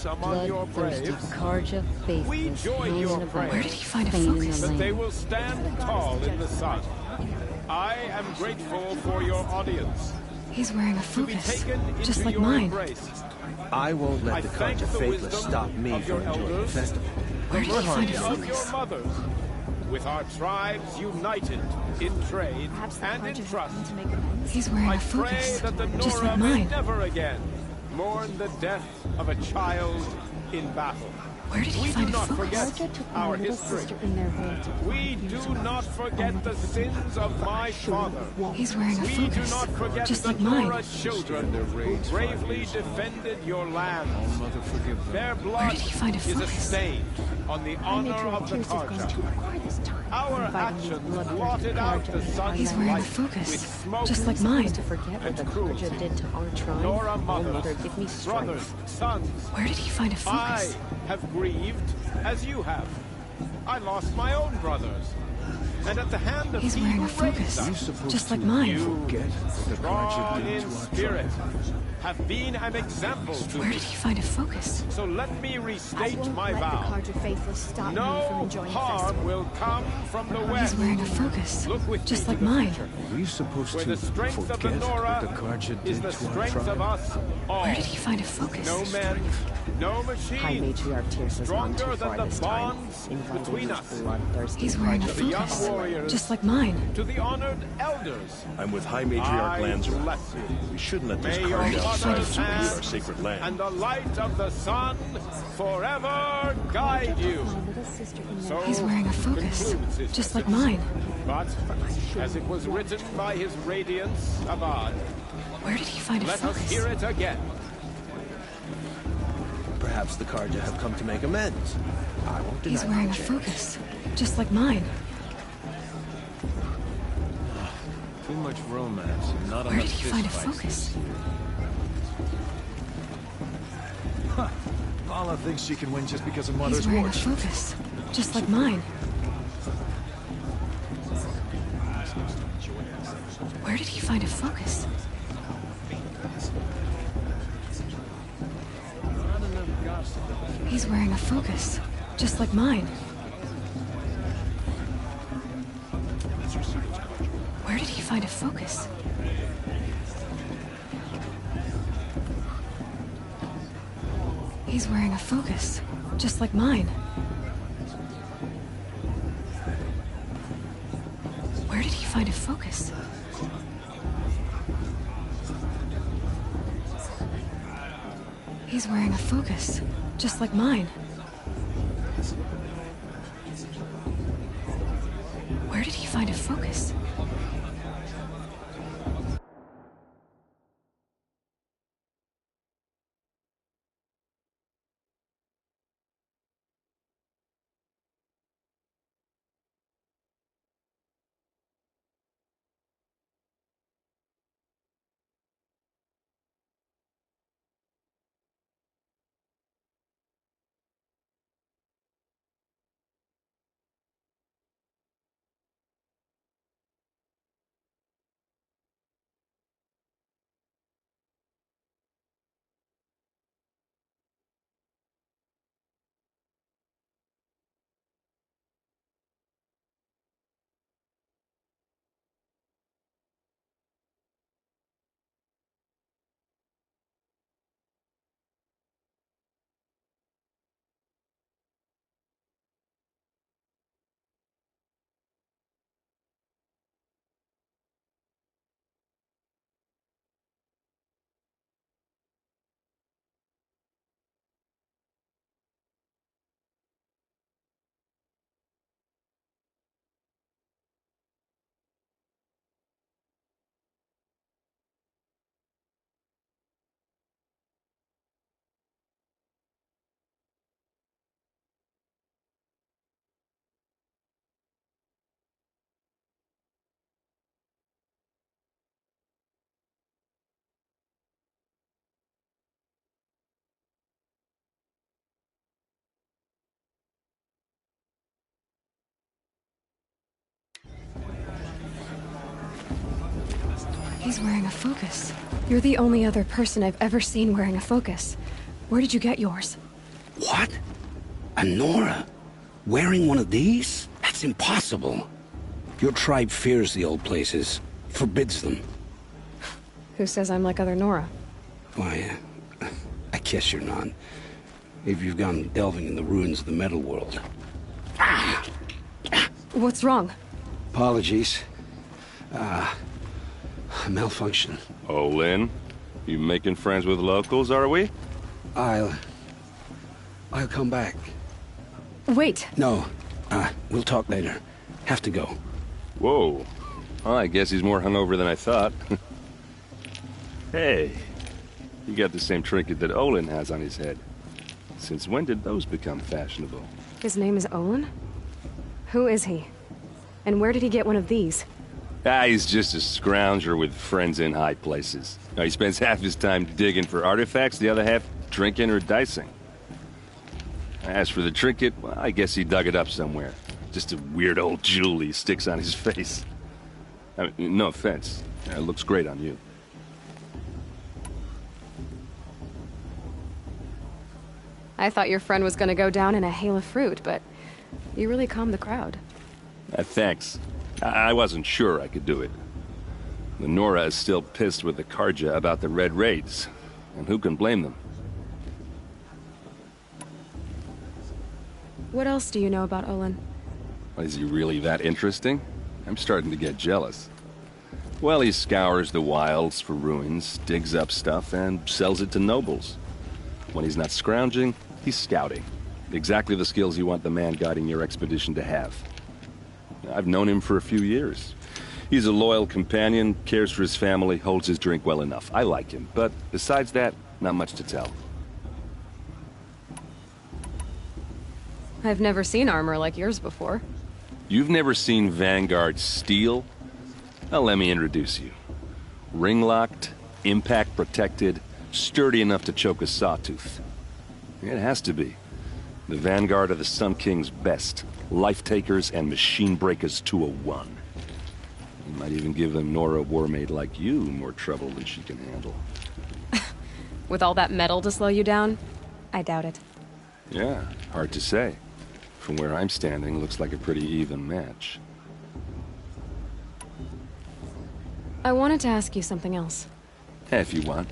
Among your braves, we join your praise. Where did he find a focus? That they will stand tall in the sun. I am grateful for your audience. He's wearing a focus, just like your mine. Embrace. I won't let the thank Carja the Faithless wisdom stop me of from your enjoying the elders, festival. Where did he find a of your focus? mothers, with our tribes united in trade and in trust. He's wearing I a pray focus, that the just Nora like may mine. never again mourn the death of a child in battle. Where did he We find do a not focus? forget our history. We do not forget the sins of my father. He's wearing a We do focus, not forget just the like mine. Nora children who bravely defended your lands. Their blood Where did he find a is a focus? stain on the honor of the Carja. Our actions blotted out the sun's He's wearing a light focus, with smoke just like mine. To forget what the and Carja cruelty. did to our tribe. Nora Oh, mothers, Mother, give me brothers, strength. sons. Where did he find a I focus? have grieved as you have. I lost my own brothers. And at the hand of He's he wearing who a focus, raised us, just like mine. you, Forget what the strong Carja did in to our spirit, tribe. have been an example to Where me. did he find a focus? So let me I restate won't my let the vow. Carja Faithless stop me from No enjoying the harm festival. will come from the west. He's wearing a focus, Look with just me like to the mine. future, Are we supposed where to the strength of the forget what Nora the Carja is did the to our strength of tribe? us all. Where did he find a focus? No men, no High machines, Matriarch Tears has gone stronger too than far the this time, bonds inviting between these us. bloodthirsty He's wearing a Carja The young focus, warriors, just like mine. to the honored elders, I'm with High Matriarch I Lansra. bless you. We shouldn't let this May your Carja outside mother's supersede our hand sacred land. and the light of the sun forever guide you. My little sister in So there. He's wearing a focus, concludes his just like message. mine. But, as it was written by his radiance, Abad, Where did he find a let us focus? hear it again. Perhaps the Carja have come to make amends. I won't deny He's wearing a my chance. focus, just like mine. Too much romance and not Where enough did he find a fistfights. focus? Paula thinks she can win just because of He's Mother's wearing a war. focus, just like mine. Where did he find a focus? He's wearing a focus, just like mine. Where did he find a focus? He's wearing a focus, just like mine. Where did he find a focus? He's wearing a focus, just like mine. Where did he find a focus? He's wearing a focus. You're the only other person I've ever seen wearing a focus. Where did you get yours? What? A Nora? Wearing one of these? That's impossible. Your tribe fears the old places, forbids them. Who says I'm like other Nora? Why, I guess you're not. If you've gone delving in the ruins of the metal world. What's wrong? Apologies. Malfunction. Oh, Lynn? You making friends with locals, are we? I'll come back. Wait. No. We'll talk later. Have to go. Whoa. Well, I guess he's more hungover than I thought. Hey, you got the same trinket that Olin has on his head. Since when did those become fashionable? His name is Olin? Who is he? And where did he get one of these? He's just a scrounger with friends in high places. Now, he spends half his time digging for artifacts, the other half drinking or dicing. As for the trinket, well, I guess he dug it up somewhere. Just a weird old jewel he sticks on his face. I mean, no offense. It looks great on you. I thought your friend was gonna go down in a hail of fruit, but you really calmed the crowd. Thanks. I wasn't sure I could do it. The Nora is still pissed with the Karja about the Red Raids, and who can blame them? What else do you know about Olin? Is he really that interesting? I'm starting to get jealous. Well, he scours the wilds for ruins, digs up stuff, and sells it to nobles. When he's not scrounging, he's scouting. Exactly the skills you want the man guiding your expedition to have. I've known him for a few years. He's a loyal companion, cares for his family, holds his drink well enough. I like him, but besides that, not much to tell. I've never seen armor like yours before. You've never seen Vanguard steel? Well, let me introduce you. Ring-locked, impact-protected, sturdy enough to choke a sawtooth. It has to be. The Vanguard of the Sun King's best. Life-takers and machine-breakers to a one. You might even give a Nora warmaid like you more trouble than she can handle. With all that metal to slow you down? I doubt it. Yeah, hard to say. From where I'm standing, looks like a pretty even match. I wanted to ask you something else. If you want.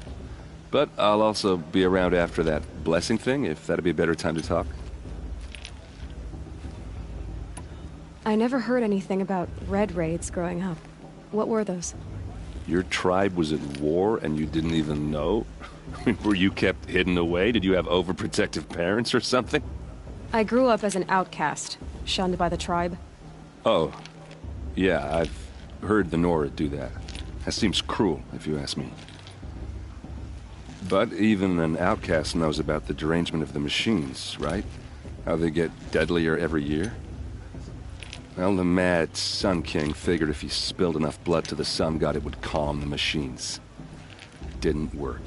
But I'll also be around after that blessing thing, if that'd be a better time to talk. I never heard anything about Red Raids growing up. What were those? Your tribe was at war and you didn't even know? Were you kept hidden away? Did you have overprotective parents or something? I grew up as an outcast, shunned by the tribe. Oh. Yeah, I've heard the Nora do that. That seems cruel, if you ask me. But even an outcast knows about the derangement of the machines, right? How they get deadlier every year? Well, the mad Sun King figured if he spilled enough blood to the Sun God, it would calm the machines. It didn't work.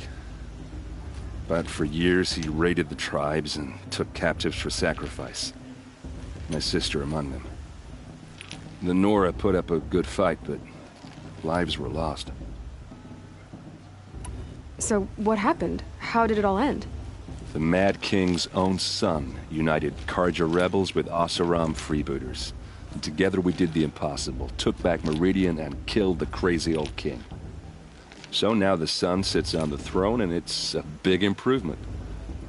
But for years, he raided the tribes and took captives for sacrifice. My sister among them. The Nora put up a good fight, but lives were lost. So, what happened? How did it all end? The Mad King's own son united Karja rebels with Oseram freebooters. And together we did the impossible, took back Meridian and killed the crazy old king. So now the son sits on the throne and it's a big improvement.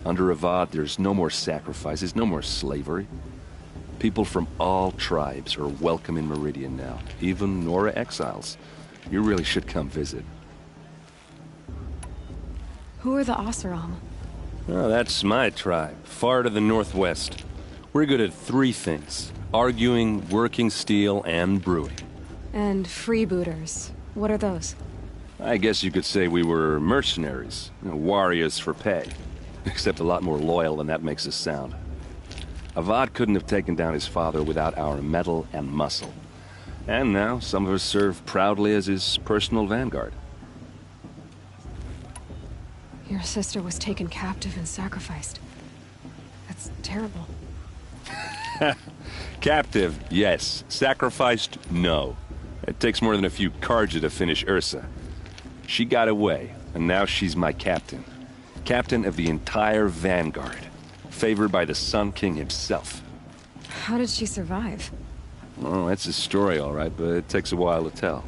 Under Avad, there's no more sacrifices, no more slavery. People from all tribes are welcome in Meridian now, even Nora exiles. You really should come visit. Who are the Oseram? Oh, that's my tribe, far to the northwest. We're good at three things: arguing, working steel, and brewing. And freebooters. What are those? I guess you could say we were mercenaries, warriors for pay. Except a lot more loyal than that makes us sound. Avad couldn't have taken down his father without our metal and muscle. And now, some of us serve proudly as his personal vanguard. Your sister was taken captive and sacrificed. That's terrible. Captive, yes. Sacrificed, no. It takes more than a few Karja to finish Ursa. She got away, and now she's my captain. Captain of the entire Vanguard. favored by the Sun King himself. How did she survive? Oh, that's a story, all right, but it takes a while to tell.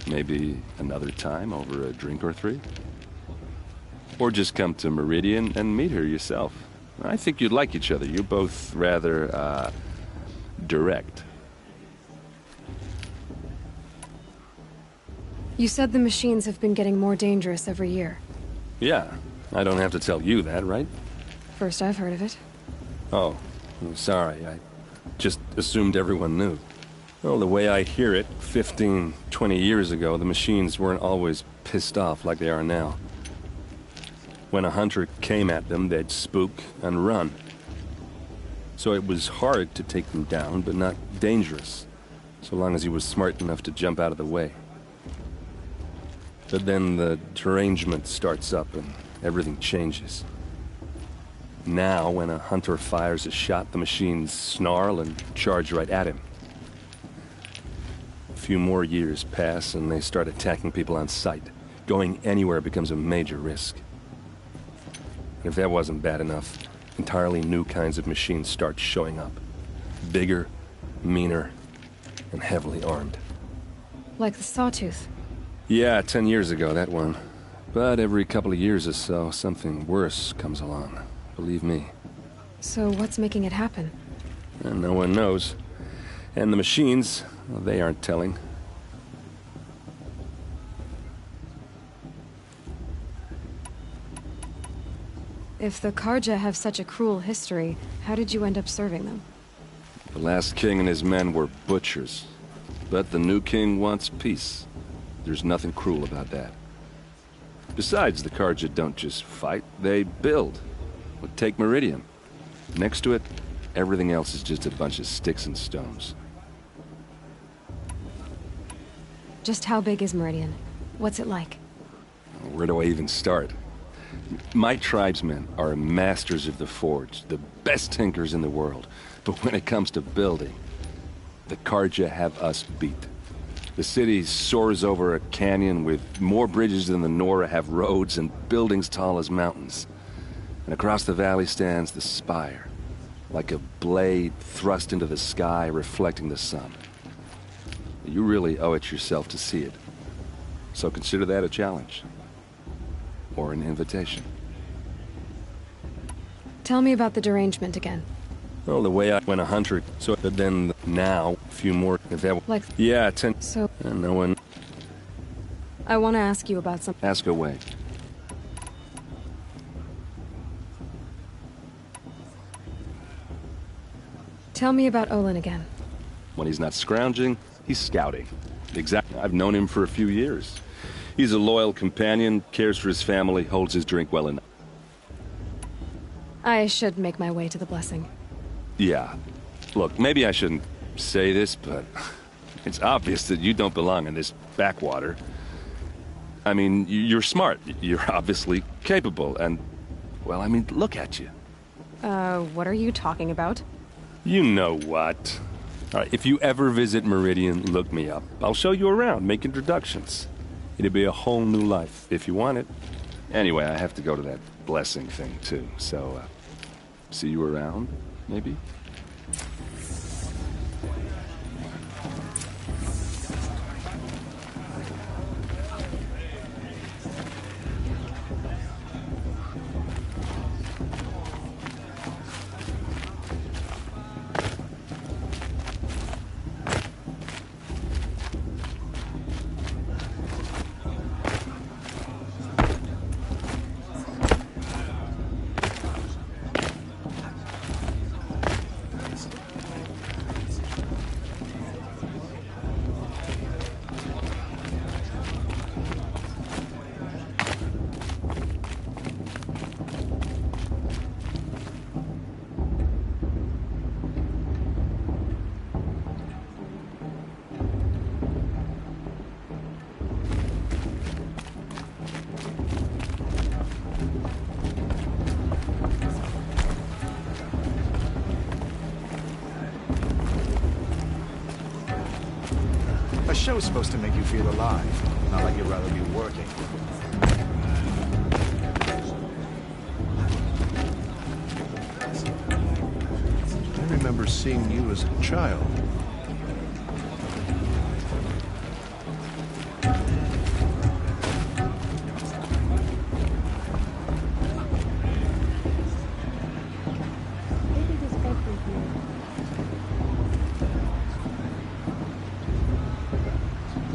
Maybe another time over a drink or three? Or just come to Meridian and meet her yourself. I think you'd like each other. You're both rather, direct. You said the machines have been getting more dangerous every year. Yeah, I don't have to tell you that, right? First I've heard of it. Oh, I'm sorry. I just assumed everyone knew. Well, the way I hear it, 15, 20 years ago, the machines weren't always pissed off like they are now. When a hunter came at them, they'd spook and run. So it was hard to take them down, but not dangerous, so long as he was smart enough to jump out of the way. But then the derangement starts up and everything changes. Now, when a hunter fires a shot, the machines snarl and charge right at him. A few more years pass and they start attacking people on sight. Going anywhere becomes a major risk. If that wasn't bad enough, entirely new kinds of machines start showing up. Bigger, meaner, and heavily armed. Like the Sawtooth. Yeah, 10 years ago, that one. But every couple of years or so, something worse comes along. Believe me. So what's making it happen? And no one knows. And the machines, well, they aren't telling. If the Karja have such a cruel history, how did you end up serving them? The last king and his men were butchers. But the new king wants peace. There's nothing cruel about that. Besides, the Karja don't just fight, they build. Well, take Meridian. Next to it, everything else is just a bunch of sticks and stones. Just how big is Meridian? What's it like? Where do I even start? My tribesmen are masters of the forge, the best tinkers in the world. But when it comes to building, the Karja have us beat. The city soars over a canyon with more bridges than the Nora have roads and buildings tall as mountains. And across the valley stands the spire, like a blade thrust into the sky reflecting the sun. You really owe it yourself to see it. So consider that a challenge. Or an invitation. Tell me about the derangement again. Well, the way when a hunter, so but then now, a few more, if that, Like, yeah, 10, so and no one, I want to ask you about something. ask away. Tell me about Olin again. When he's not scrounging, he's scouting. Exactly. I've known him for a few years. He's a loyal companion, cares for his family, holds his drink well enough. I should make my way to the blessing. Yeah. Look, maybe I shouldn't say this, but it's obvious that you don't belong in this backwater. I mean, you're smart. You're obviously capable, and, well, I mean, look at you. What are you talking about? You know what. All right, if you ever visit Meridian, look me up. I'll show you around, make introductions. It'll be a whole new life, if you want it. Anyway, I have to go to that blessing thing, too, so, see you around, maybe? A show's supposed to make you feel alive, not like you'd rather be working. remember seeing you as a child. Maybe this bakery here.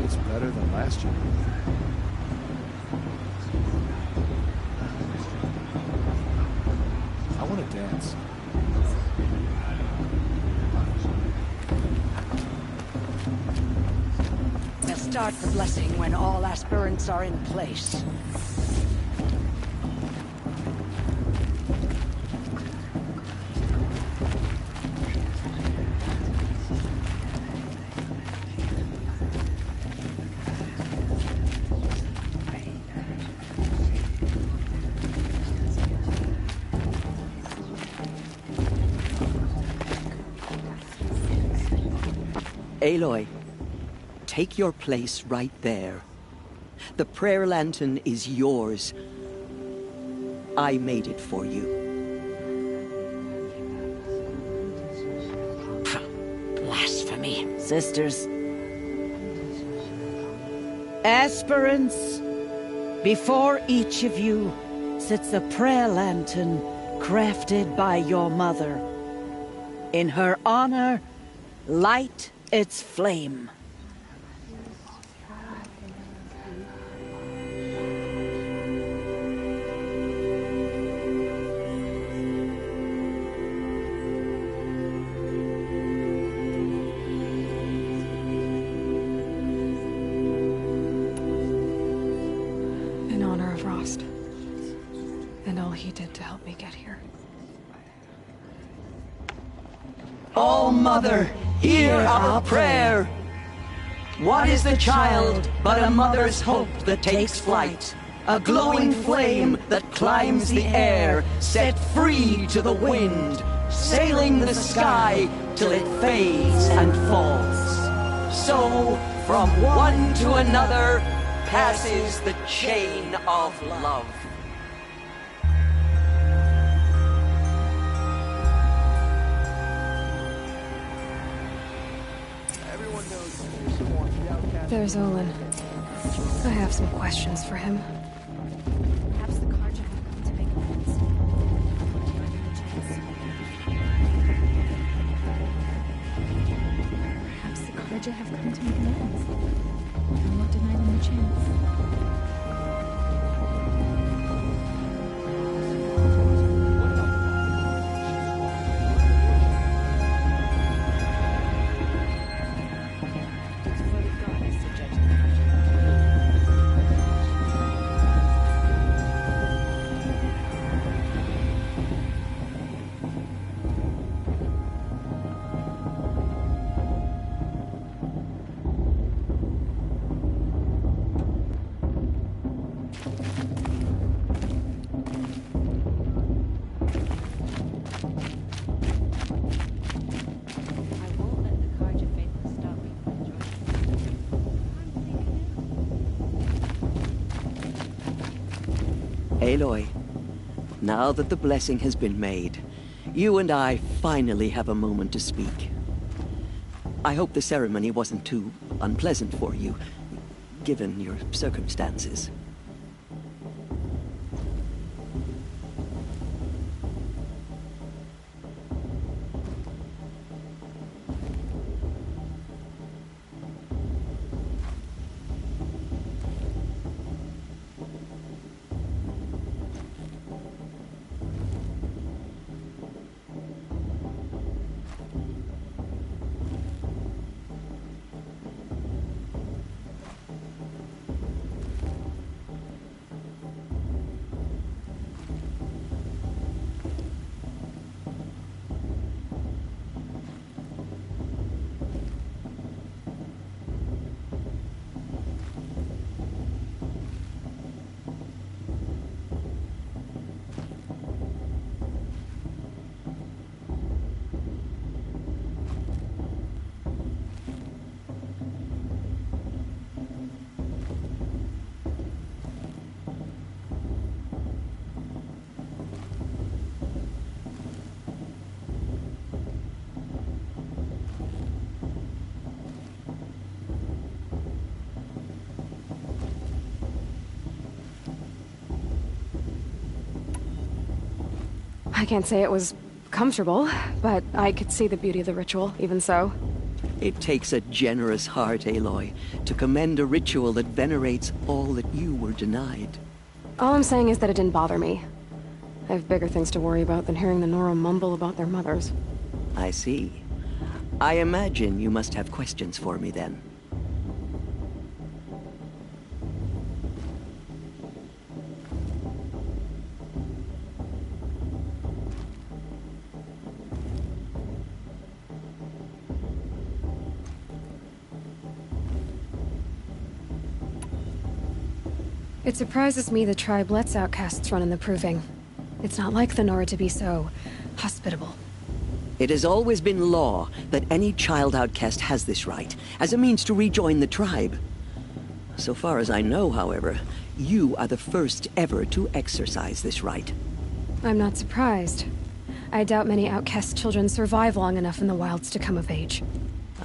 It's better than last year. I want to dance. We'll start the blessing when all aspirants are in place. Aloy, take your place right there. The prayer lantern is yours. I made it for you. Blasphemy, sisters. Aspirants, before each of you sits a prayer lantern crafted by your mother. In her honor, light its flame. In honor of Rost. And all he did to help me get here. Oh, Mother, hear our prayer. What is the child but a mother's hope that takes flight? A glowing flame that climbs the air, set free to the wind, sailing the sky till it fades and falls. So, from one to another, passes the chain of love. There's Olin. I have some questions for him. Perhaps the Karja have come to make amends. Perhaps the Karja have come to make amends. I won't deny them the chance. Aloy, now that the blessing has been made, you and I finally have a moment to speak. I hope the ceremony wasn't too unpleasant for you, given your circumstances. I can't say it was comfortable, but I could see the beauty of the ritual, even so. It takes a generous heart, Aloy, to commend a ritual that venerates all that you were denied. All I'm saying is that it didn't bother me. I have bigger things to worry about than hearing the Nora mumble about their mothers. I see. I imagine you must have questions for me then. It surprises me the tribe lets outcasts run in the Proving. It's not like the Nora to be so hospitable. It has always been law that any child outcast has this right, as a means to rejoin the tribe. So far as I know, however, you are the first ever to exercise this right. I'm not surprised. I doubt many outcast children survive long enough in the wilds to come of age.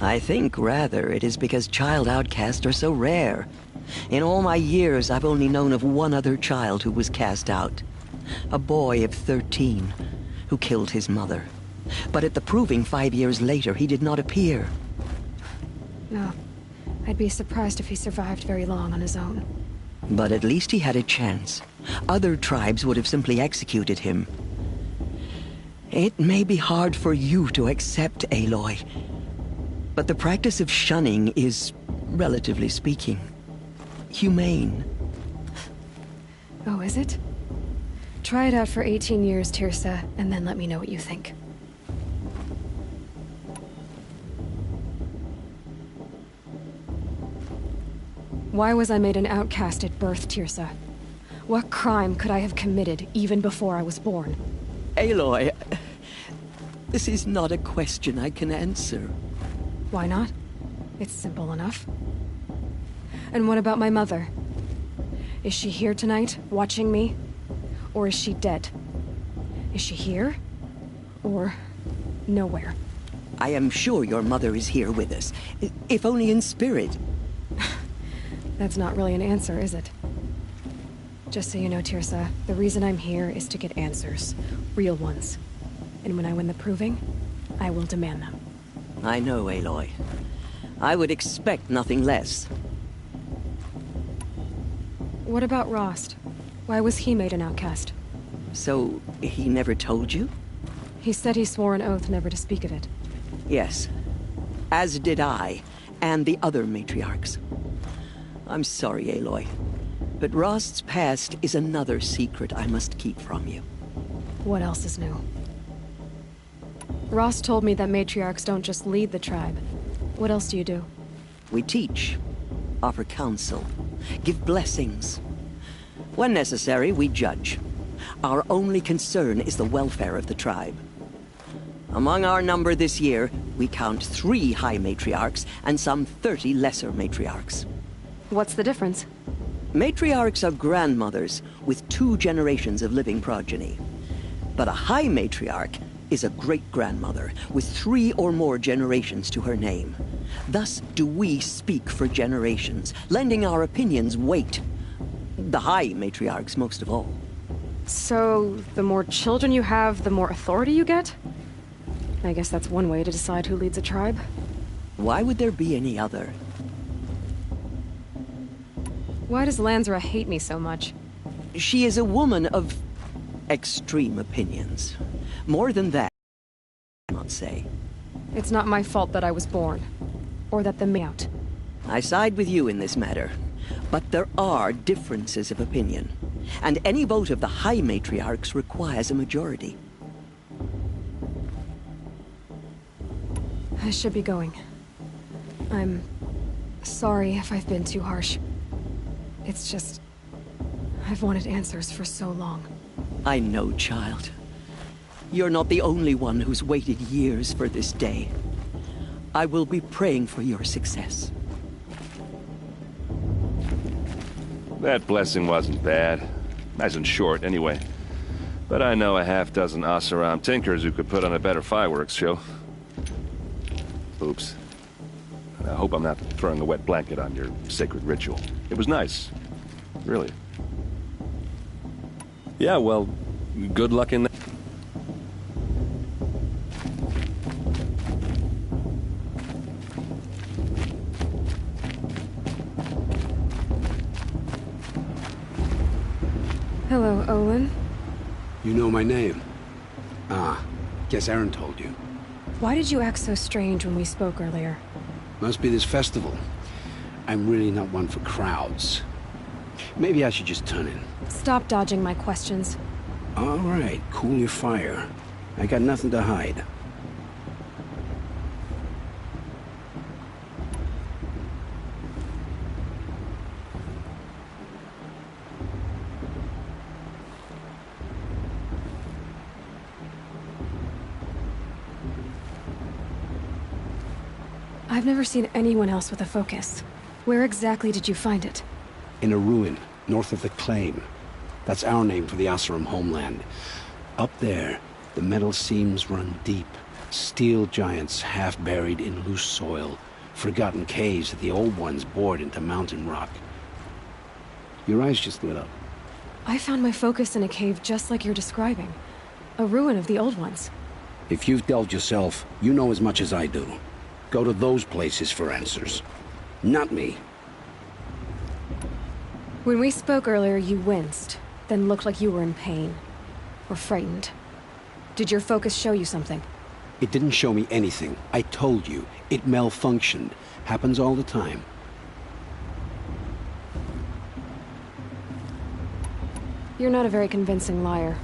I think, rather, it is because child outcasts are so rare. In all my years, I've only known of one other child who was cast out. A boy of 13, who killed his mother. But at the Proving 5 years later, he did not appear. No. I'd be surprised if he survived very long on his own. But at least he had a chance. Other tribes would have simply executed him. It may be hard for you to accept, Aloy, but the practice of shunning is, relatively speaking, humane. Oh, is it? Try it out for 18 years, Tirsa, and then let me know what you think. Why was I made an outcast at birth, Tirsa? What crime could I have committed even before I was born? Aloy, this is not a question I can answer. Why not? It's simple enough. And what about my mother? Is she here tonight, watching me? Or is she dead? Is she here? Or nowhere? I am sure your mother is here with us, if only in spirit. That's not really an answer, is it? Just so you know, Tirsa, the reason I'm here is to get answers. Real ones. And when I win the Proving, I will demand them. I know, Aloy. I would expect nothing less. What about Rost? Why was he made an outcast? So, he never told you? He said he swore an oath never to speak of it. Yes. As did I, and the other matriarchs. I'm sorry, Aloy, but Rost's past is another secret I must keep from you. What else is new? Rost told me that matriarchs don't just lead the tribe. What else do you do? We teach, offer counsel, give blessings. When necessary, we judge. Our only concern is the welfare of the tribe. Among our number this year, we count 3 high matriarchs and some 30 lesser matriarchs. What's the difference? Matriarchs are grandmothers with 2 generations of living progeny. But a high matriarch is a great-grandmother with 3 or more generations to her name. Thus do we speak for generations, lending our opinions weight. The high matriarchs most of all. So, the more children you have, the more authority you get? I guess that's one way to decide who leads a tribe. Why would there be any other? Why does Lansra hate me so much? She is a woman of extreme opinions. More than that, I cannot say. It's not my fault that I was born. Or that the Mayout. I side with you in this matter. But there are differences of opinion. And any vote of the high matriarchs requires a majority. I should be going. I'm sorry if I've been too harsh. It's just... I've wanted answers for so long. I know, child. You're not the only one who's waited years for this day. I will be praying for your success. That blessing wasn't bad. Nice and short, anyway. But I know a half-dozen Oseram tinkers who could put on a better fireworks show. Oops. I hope I'm not throwing a wet blanket on your sacred ritual. It was nice. Really. Yeah, well, good luck in that. Hello, Olin. You know my name? Ah, guess Aaron told you. Why did you act so strange when we spoke earlier? Must be this festival. I'm really not one for crowds. Maybe I should just turn in. Stop dodging my questions. All right, cool your fire. I got nothing to hide. I've never seen anyone else with a focus. Where exactly did you find it? In a ruin, north of the Claim. That's our name for the Oseram homeland. Up there, the metal seams run deep. Steel giants half buried in loose soil. Forgotten caves that the old ones bored into mountain rock. Your eyes just lit up. I found my focus in a cave just like you're describing. A ruin of the old ones. If you've delved yourself, you know as much as I do. Go to those places for answers. Not me. When we spoke earlier, you winced, then looked like you were in pain. Or frightened. Did your focus show you something? It didn't show me anything. I told you. It malfunctioned. Happens all the time. You're not a very convincing liar.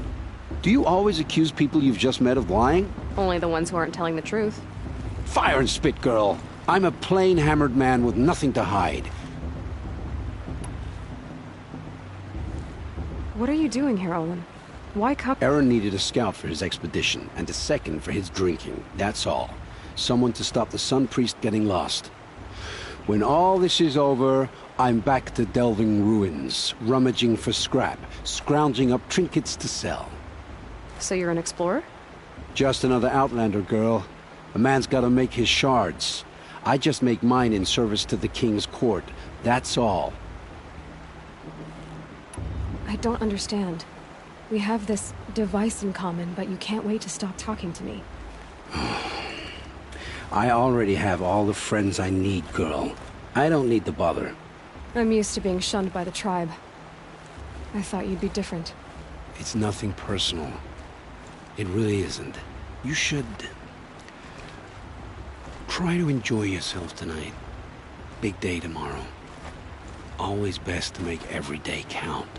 Do you always accuse people you've just met of lying? Only the ones who aren't telling the truth. Fire and spit, girl. I'm a plain hammered man with nothing to hide. What are you doing here, Olin? Why cup? Aaron needed a scout for his expedition, and a second for his drinking. That's all. Someone to stop the Sun Priest getting lost. When all this is over, I'm back to delving ruins, rummaging for scrap, scrounging up trinkets to sell. So you're an explorer? Just another outlander, girl. A man's gotta make his shards. I just make mine in service to the king's court. That's all. I don't understand. We have this device in common, but you can't wait to stop talking to me. I already have all the friends I need, girl. I don't need to bother. I'm used to being shunned by the tribe. I thought you'd be different. It's nothing personal. It really isn't. You should try to enjoy yourself tonight. Big day tomorrow. Always best to make every day count.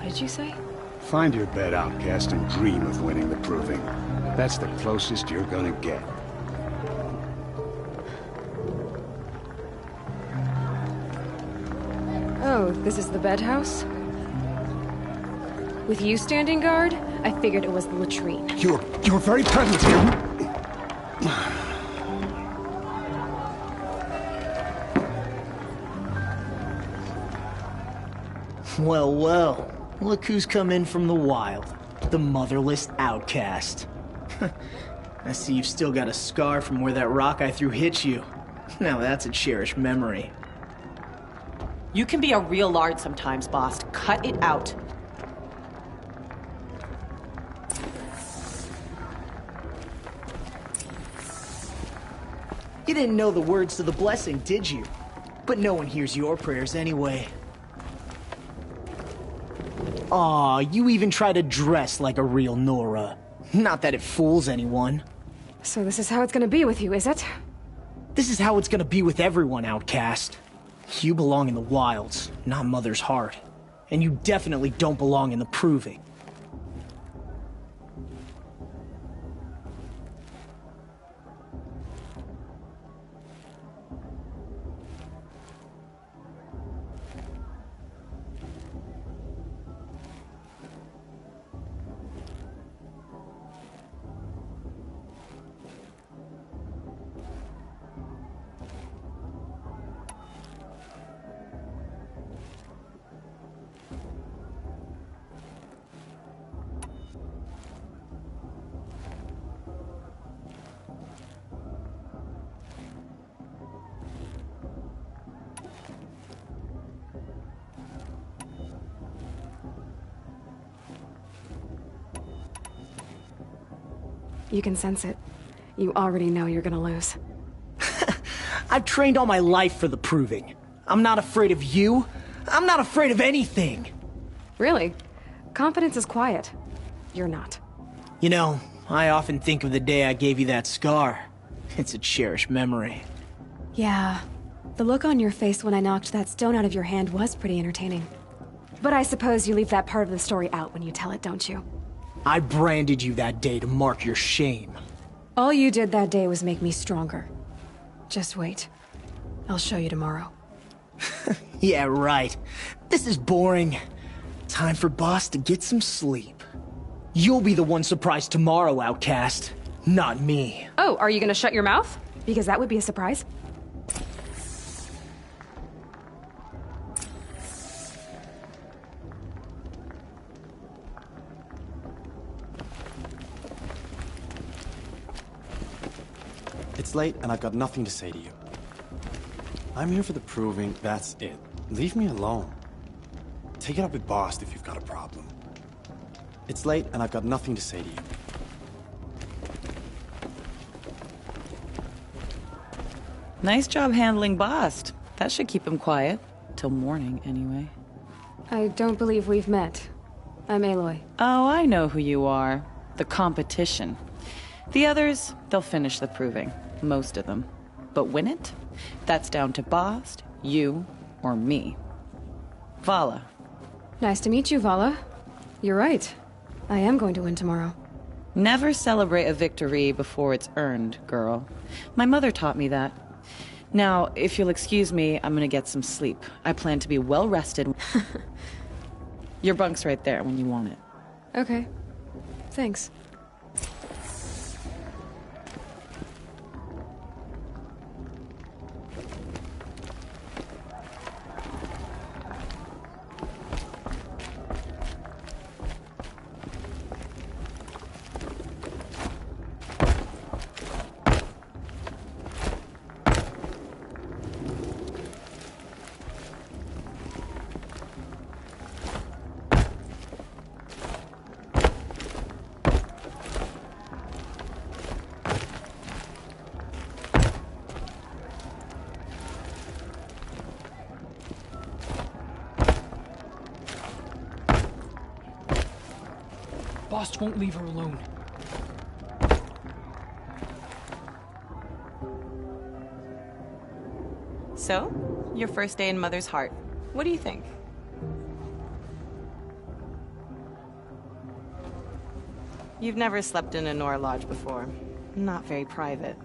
What did you say? Find your bed, outcast, and dream of winning the proving. That's the closest you're gonna get. Oh, this is the bed house? With you standing guard, I figured it was the latrine. Your very presence here... Well, well. Look who's come in from the wild. The motherless outcast. I see you've still got a scar from where that rock I threw hit you. Now that's a cherished memory. You can be a real lard sometimes, boss. Cut it out. You didn't know the words to the blessing, did you? But no one hears your prayers anyway. Aw, you even try to dress like a real Nora. Not that it fools anyone. So this is how it's gonna be with you, is it? This is how it's gonna be with everyone, outcast. You belong in the wilds, not Mother's heart. And you definitely don't belong in the proving. You can sense it. You already know you're gonna lose. I've trained all my life for the proving. I'm not afraid of you. I'm not afraid of anything. Really? Confidence is quiet. You're not. You know, I often think of the day I gave you that scar. It's a cherished memory. Yeah. The look on your face when I knocked that stone out of your hand was pretty entertaining. But I suppose you leave that part of the story out when you tell it, don't you? I branded you that day to mark your shame. All you did that day was make me stronger. Just wait. I'll show you tomorrow. Yeah, right. This is boring. Time for Boss to get some sleep. You'll be the one surprised tomorrow, outcast. Not me. Oh, are you gonna shut your mouth? Because that would be a surprise. It's late, and I've got nothing to say to you. I'm here for the proving, that's it. Leave me alone. Take it up with Boss if you've got a problem. It's late, and I've got nothing to say to you. Nice job handling Boss. That should keep him quiet. Till morning, anyway. I don't believe we've met. I'm Aloy. Oh, I know who you are. The competition. The others, they'll finish the proving. Most of them. But win it? That's down to Boss, you, or me. Vala. Nice to meet you, Vala. You're right. I am going to win tomorrow. Never celebrate a victory before it's earned, girl. My mother taught me that. Now, if you'll excuse me, I'm gonna get some sleep. I plan to be well rested. Your bunk's right there when you want it. Okay. Thanks. Boss won't leave her alone. So, your first day in Mother's heart. What do you think? You've never slept in a Nora lodge before. Not very private.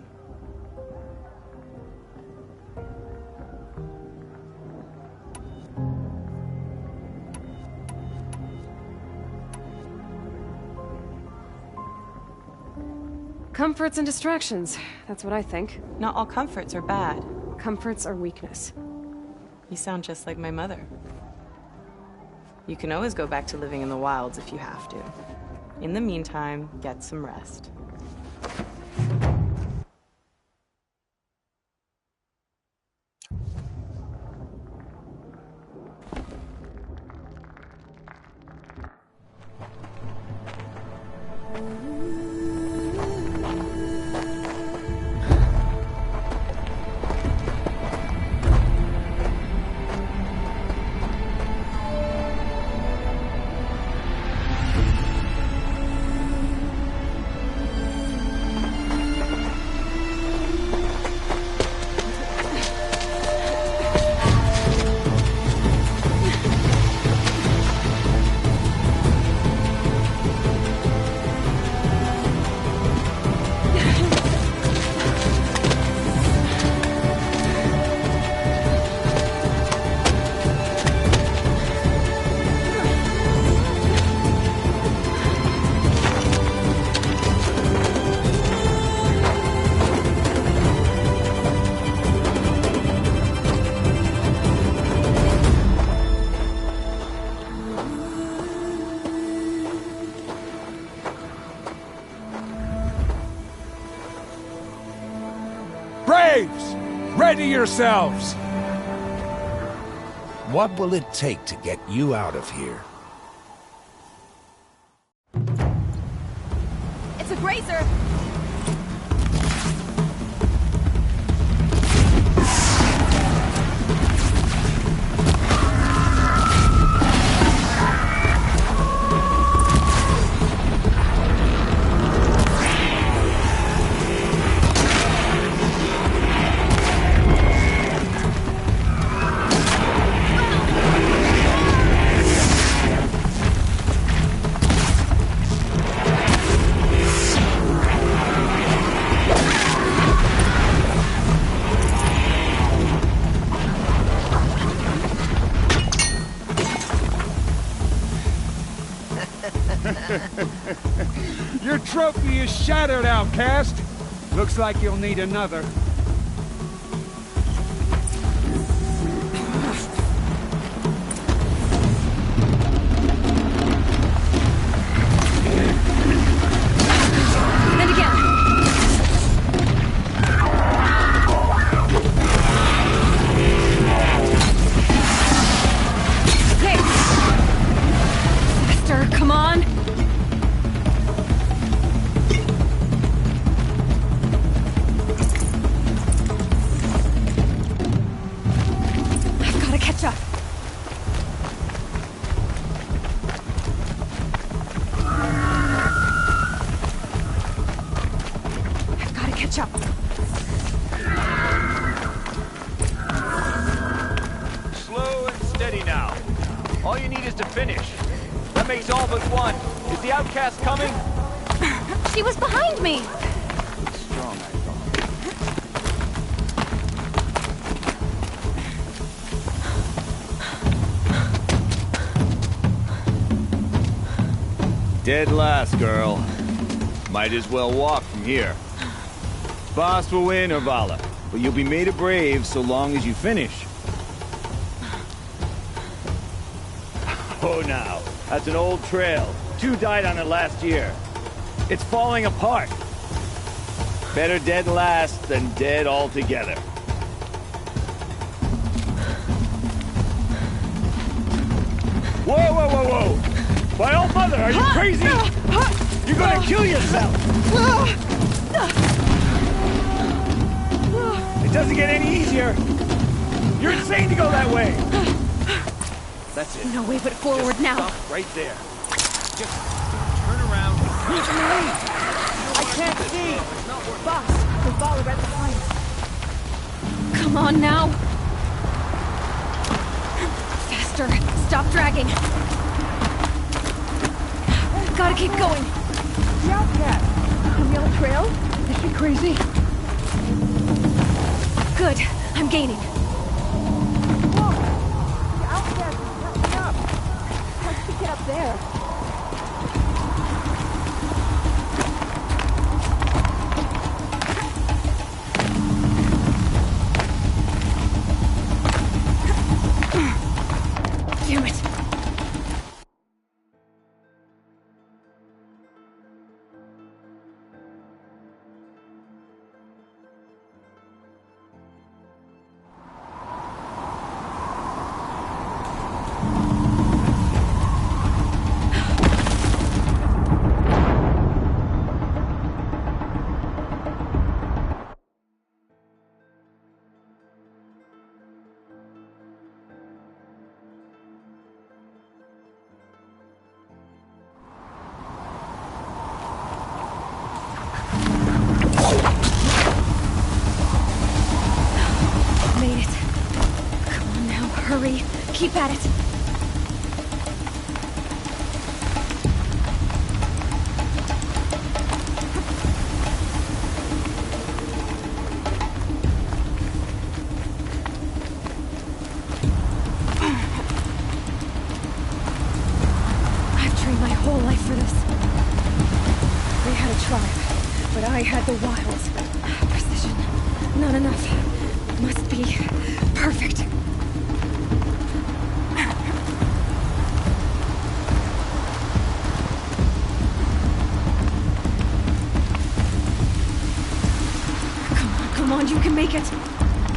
Comforts and distractions. That's what I think. Not all comforts are bad. Comforts are weakness. You sound just like my mother. You can always go back to living in the wilds if you have to. In the meantime, get some rest. Braves! Ready yourselves! What will it take to get you out of here? It's a grazer! Your trophy is shattered, outcast. Looks like you'll need another. And again. Okay. Faster, come on. Catch up. I've got to catch up. Slow and steady now. All you need is to finish. That makes all but one. Is the outcast coming? She was behind me! Strong, I thought. Dead last, girl. Might as well walk from here. Boss will win, or Vala, but you'll be made a brave so long as you finish. Oh, now, that's an old trail. 2 died on it last year. It's falling apart. Better dead last than dead altogether. Whoa, whoa, whoa, whoa! By all mother, are you crazy? You're gonna kill yourself! It doesn't get any easier! You're insane to go that way! That's it. No way but forward Just now. Stop right there. Just turn around. I can't see! Boss, the Vala read the signs. Come on now. Faster. Stop dragging. Gotta keep going. Outcast! On the old trail? Is she crazy? Good. I'm gaining. Look! The Outcast is catching up! How did she get up there? Damn it! Hurry. Keep at it. I've trained my whole life for this. They had a tribe, but I had the wilds. Precision. Not enough. Must be perfect. Come on, you can make it.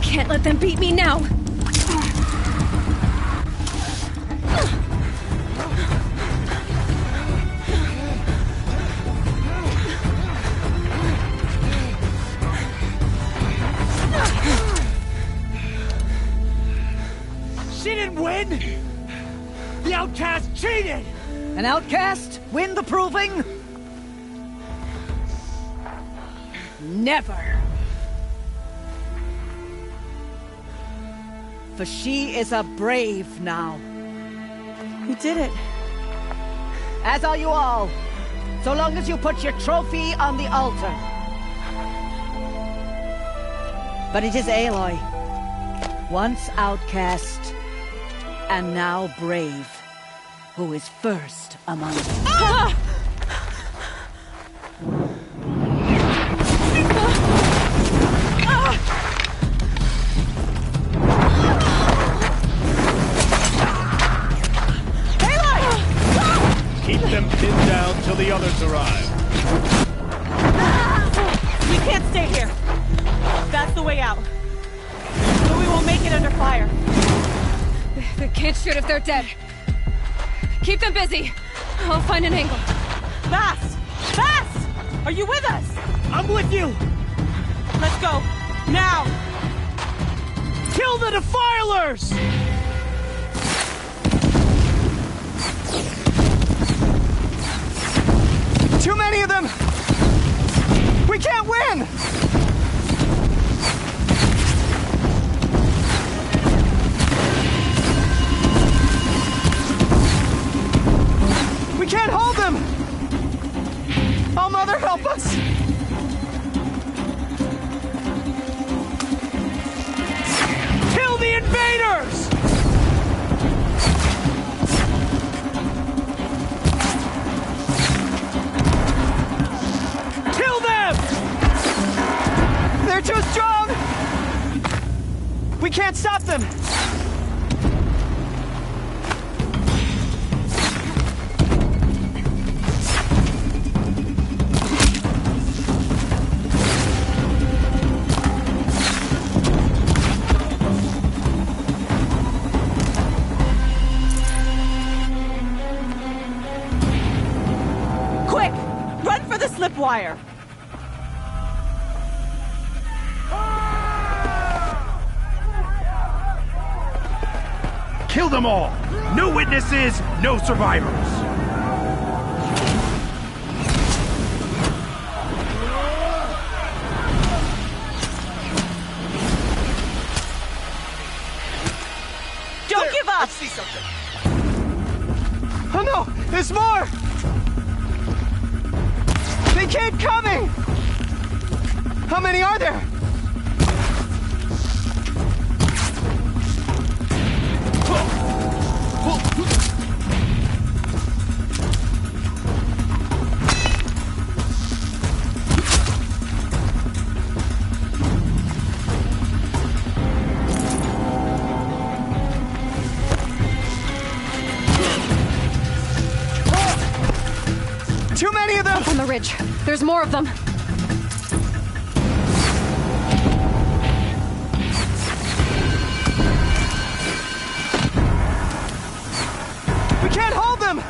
Can't let them beat me now. She didn't win! The Outcast cheated! An outcast win the proving? Never. For she is a brave now. You did it. As are you all. So long as you put your trophy on the altar. But it is Aloy, once outcast, and now brave, who is first among us. Ah! Keep them pinned down till the others arrive. We can't stay here. That's the way out. But we won't make it under fire. They can't shoot if they're dead. Keep them busy. I'll find an angle. Fast! Fast! Are you with us? I'm with you! Let's go. Now! Kill the defilers! Too many of them! We can't win! We can't hold them! Oh, Mother, help us! Kill the invaders! Kill them! They're too strong! We can't stop them! Quick! Run for the slip wire! Kill them all! No witnesses, no survivors! Don't give up! I see something! Oh no! There's more! They They keep coming! How many are there? Too many of them! Up on the ridge. There's more of them. We can't hold them!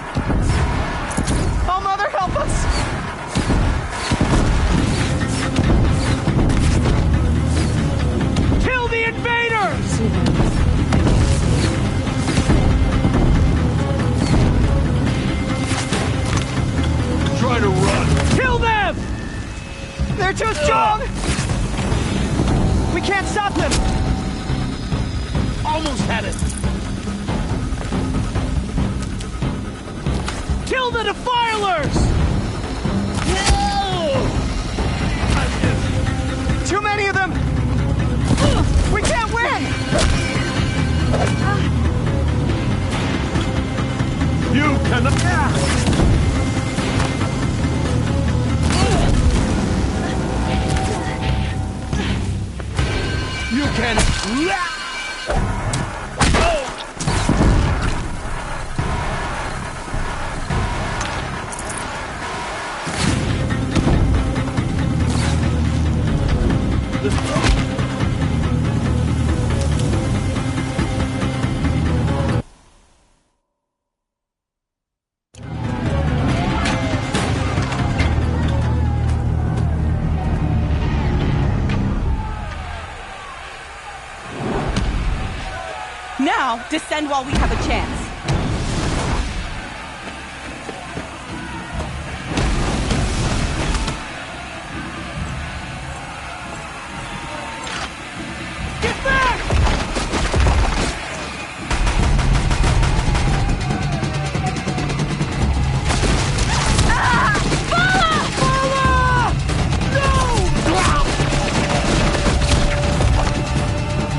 Oh, Mother, help us! Kill the invaders! Try to run. Kill them! They're too strong! We can't stop them! Almost had it. Kill the defilers! Too many of them! We can't win! You cannot... You can... Now, descend while we have a chance. Get back!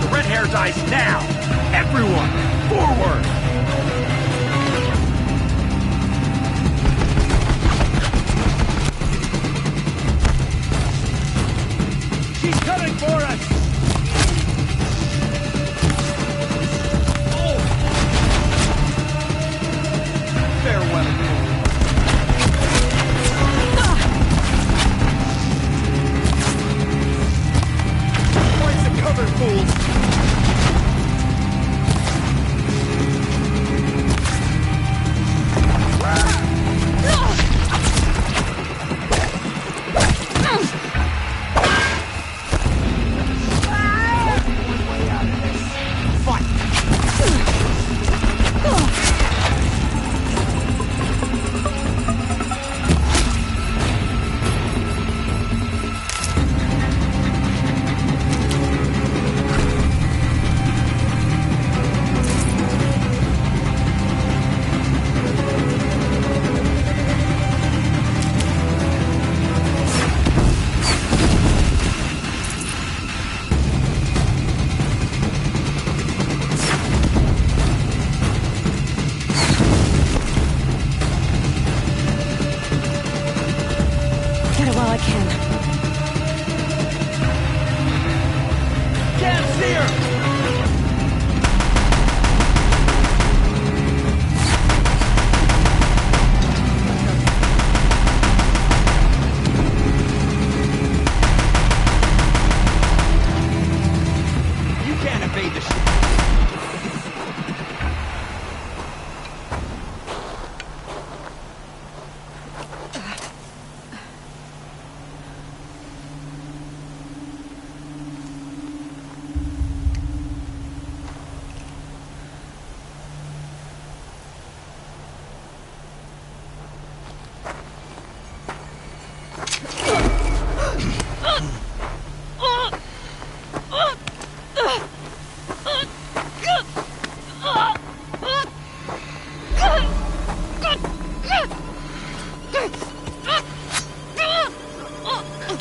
The red hair dies now! Everyone, forward! She's coming for us! Oh! Farewell. Points of cover, fools!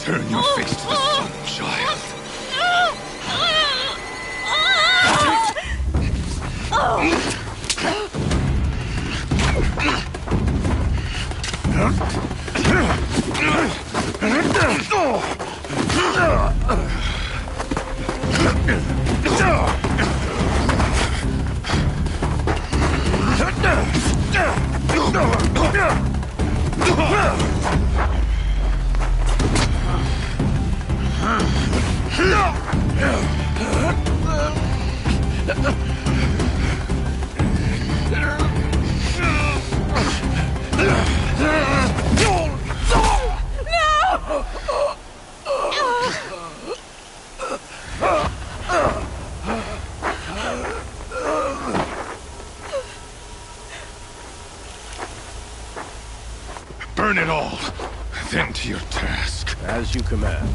Turn your face to the sun, child. Burn it all, then to your task. As you command.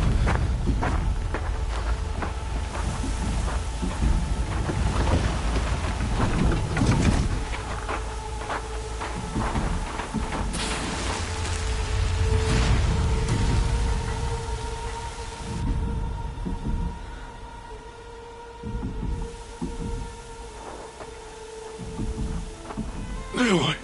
Aloy.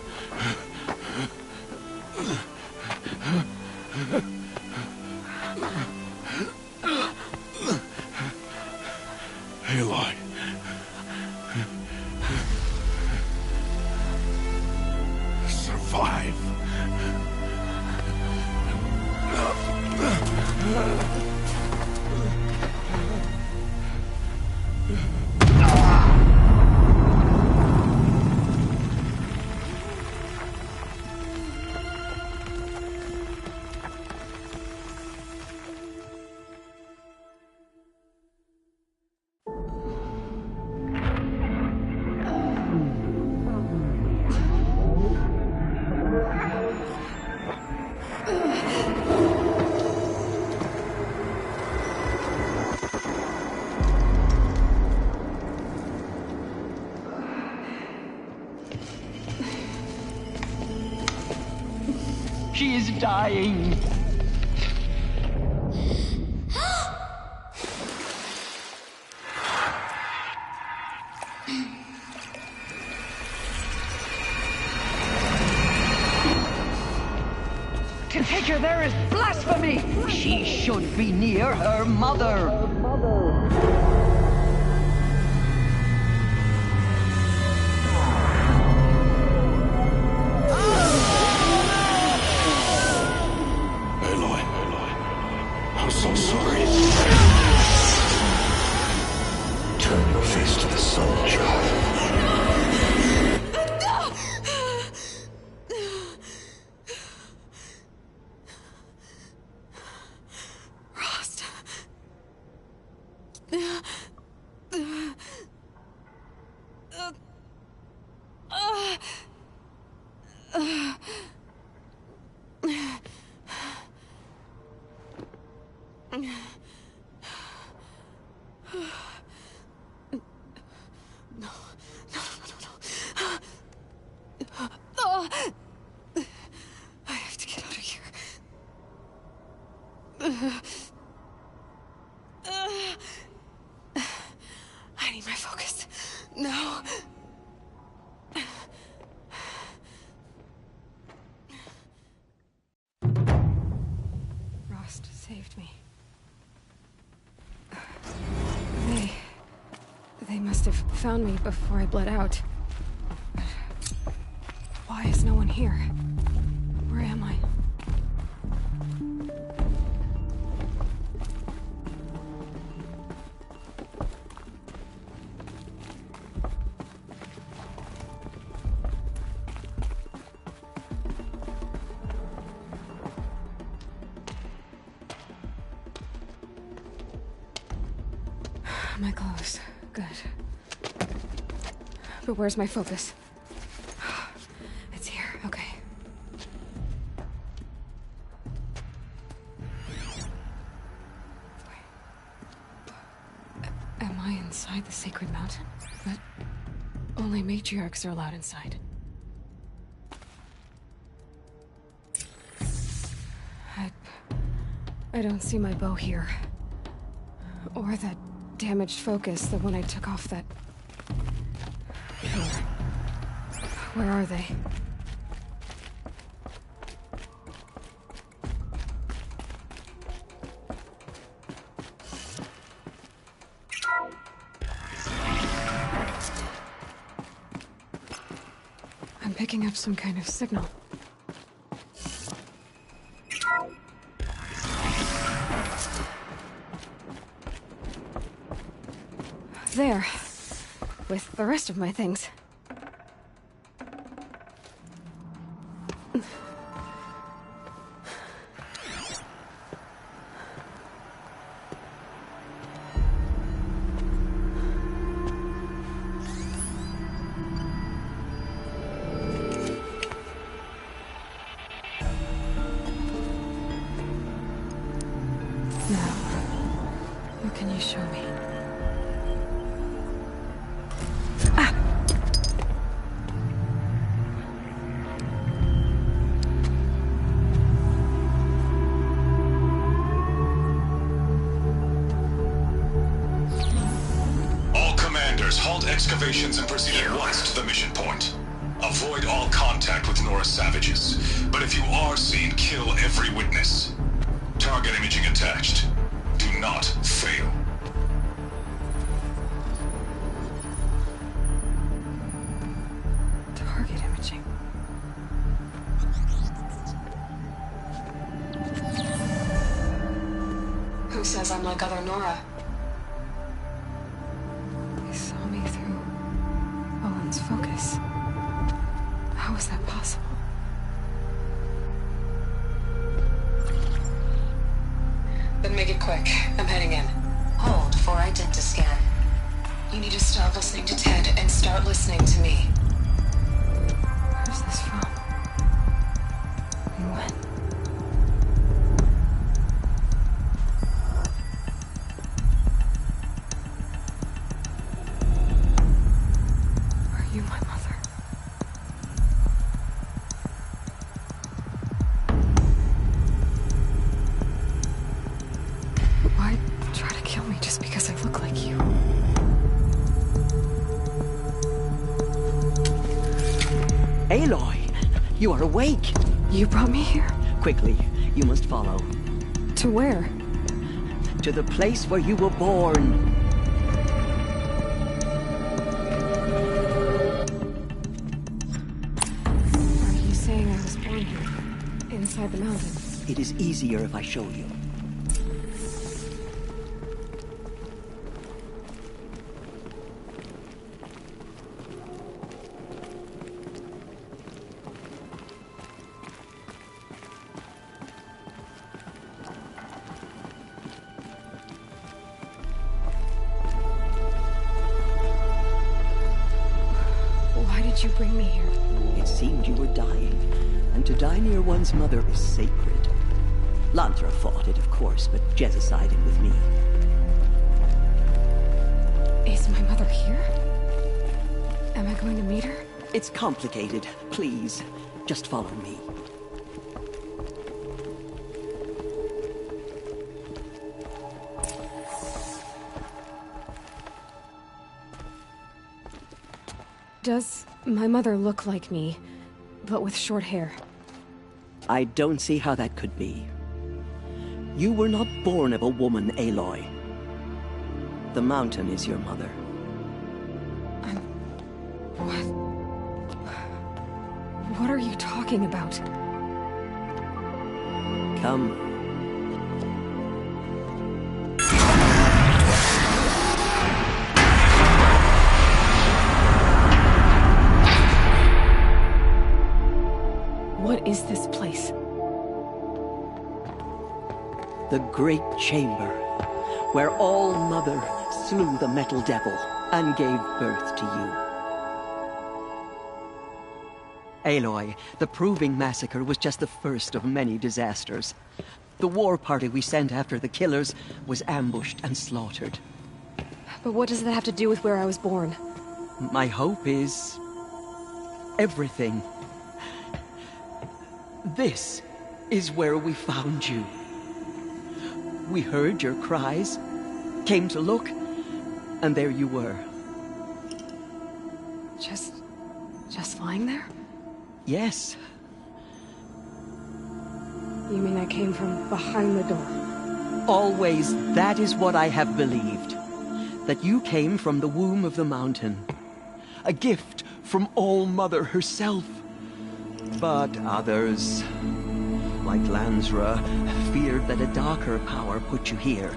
Aloy. Survive. She is dying. To take her there is blasphemy. She should be near her mother. I'm so sorry. Turn your face to the sun, child. Rost. I have to get out of here. I need my focus. No. Rost saved me. They must have found me before I bled out. Why is no one here? Where am I? My clothes. Good. But where's my focus? It's here. Okay. Am I inside the sacred mountain? But only matriarchs are allowed inside. I don't see my bow here. Or that damaged focus, the one I took off that pillar. Where are they? I'm picking up some kind of signal. There. With the rest of my things. Now, what can you show me? Excavations and proceed at once to the mission point. Avoid all contact with Nora savages, but if you are seen, kill every witness. Target imaging attached. Do not fail. Target imaging. Who says I'm like other Nora? Focus. How is that possible? Then make it quick. I'm heading in. Hold for identiscan. You need to stop listening to Ted and start listening to me. Where's this from? And when? You, my mother. Why try to kill me just because I look like you? Aloy, you are awake. You brought me here? Quickly, you must follow. To where? To the place where you were born. Inside the mountain. It is easier if I show you. Why did you bring me here? It seemed you were dying. And to die near one's mother is sacred. Lantra fought it, of course, but Jezza sided with me. Is my mother here? Am I going to meet her? It's complicated. Please, just follow me. Does my mother look like me, but with short hair? I don't see how that could be. You were not born of a woman, Aloy. The mountain is your mother. What? What are you talking about? Come. What is this place? The Great Chamber, where All-Mother slew the Metal Devil and gave birth to you. Aloy, the Proving Massacre was just the first of many disasters. The war party we sent after the killers was ambushed and slaughtered. But what does that have to do with where I was born? My hope is... everything. This is where we found you. We heard your cries, came to look, and there you were. Just lying there? Yes. You mean I came from behind the door? Always that is what I have believed. That you came from the womb of the mountain. A gift from All-Mother herself. But others, like Lansra, feared that a darker power put you here.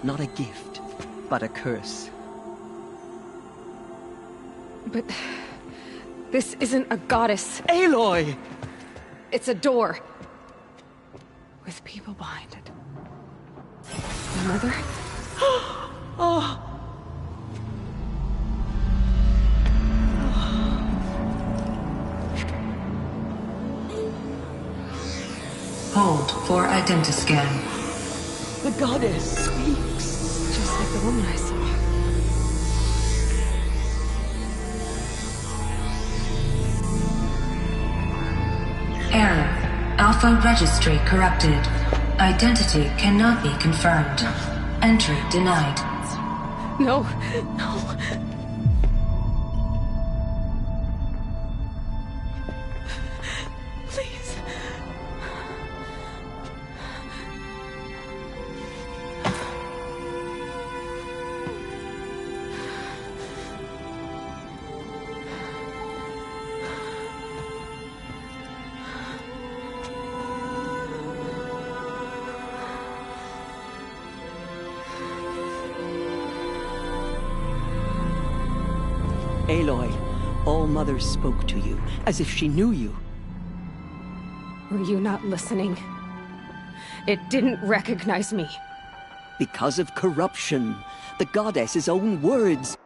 Not a gift, but a curse. But this isn't a goddess. Aloy! It's a door. With people behind it. My mother? Oh! Hold for identiscan. The goddess speaks. Just like the woman I saw. Error. Alpha registry corrupted. Identity cannot be confirmed. Entry denied. No. Please. Aloy, All-Mother spoke to you, as if she knew you. Were you not listening? It didn't recognize me. Because of corruption. The goddess's own words.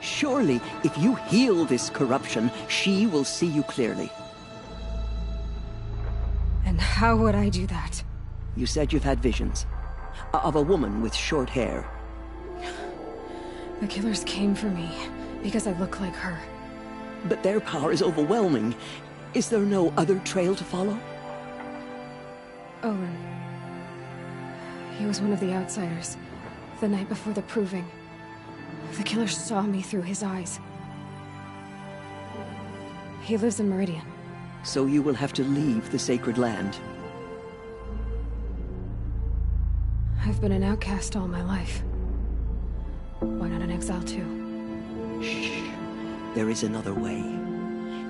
Surely, if you heal this corruption, she will see you clearly. And how would I do that? You said you've had visions. Of a woman with short hair. The killers came for me because I look like her. But their power is overwhelming. Is there no other trail to follow? Owen. He was one of the outsiders. The night before the proving. The killer saw me through his eyes. He lives in Meridian. So you will have to leave the sacred land. I've been an outcast all my life. Why not an exile too? Shh. There is another way.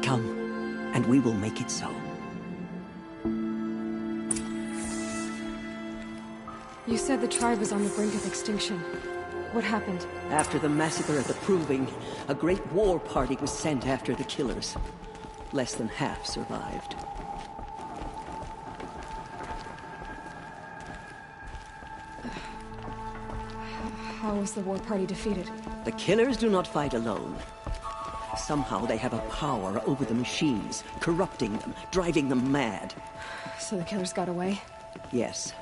Come, and we will make it so. You said the tribe was on the brink of extinction. What happened? After the massacre at the Proving, a great war party was sent after the killers. Less than half survived. How was the war party defeated? The killers do not fight alone. Somehow they have a power over the machines, corrupting them, driving them mad. So the killers got away? Yes.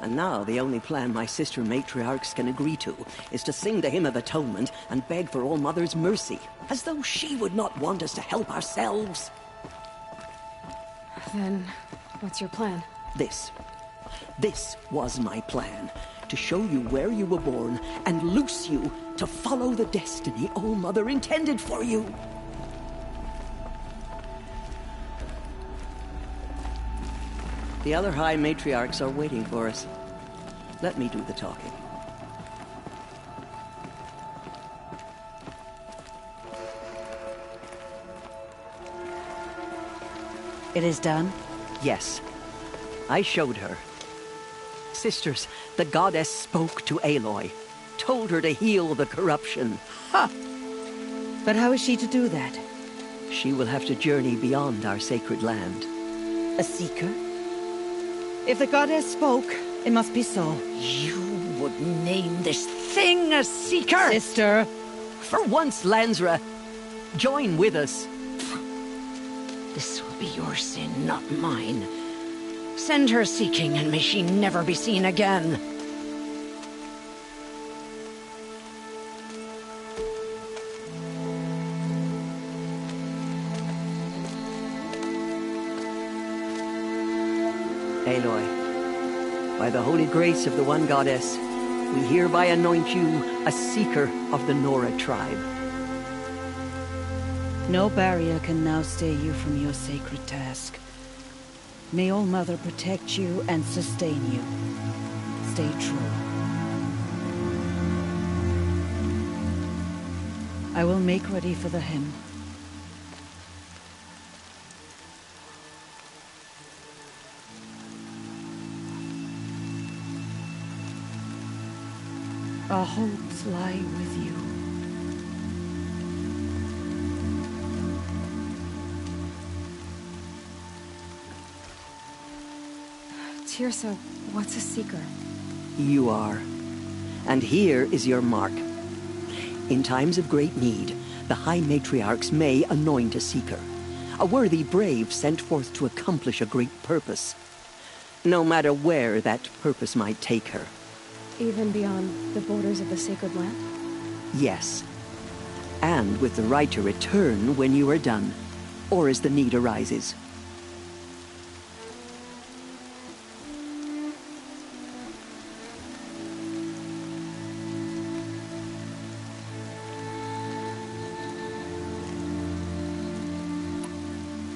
And now the only plan my sister matriarchs can agree to is to sing the Hymn of Atonement and beg for All Mother's mercy, as though she would not want us to help ourselves. Then, what's your plan? This was my plan. To show you where you were born and loose you to follow the destiny All Mother intended for you. The other High Matriarchs are waiting for us. Let me do the talking. It is done? Yes. I showed her. Sisters, the goddess spoke to Aloy. Told her to heal the corruption. Ha! But how is she to do that? She will have to journey beyond our sacred land. A seeker? If the goddess spoke, it must be so. You would name this thing a seeker? Sister! For once, Lansra, join with us. This will be your sin, not mine. Send her seeking, and may she never be seen again. Aloy, by the holy grace of the one goddess, we hereby anoint you a seeker of the Nora tribe. No barrier can now stay you from your sacred task. May All Mother protect you and sustain you. Stay true. I will make ready for the hymn. Our hopes lie with you. Tirsa, what's a seeker? You are. And here is your mark. In times of great need, the High Matriarchs may anoint a seeker. A worthy brave sent forth to accomplish a great purpose. No matter where that purpose might take her. Even beyond the borders of the sacred land? Yes. And with the right to return when you are done, or as the need arises.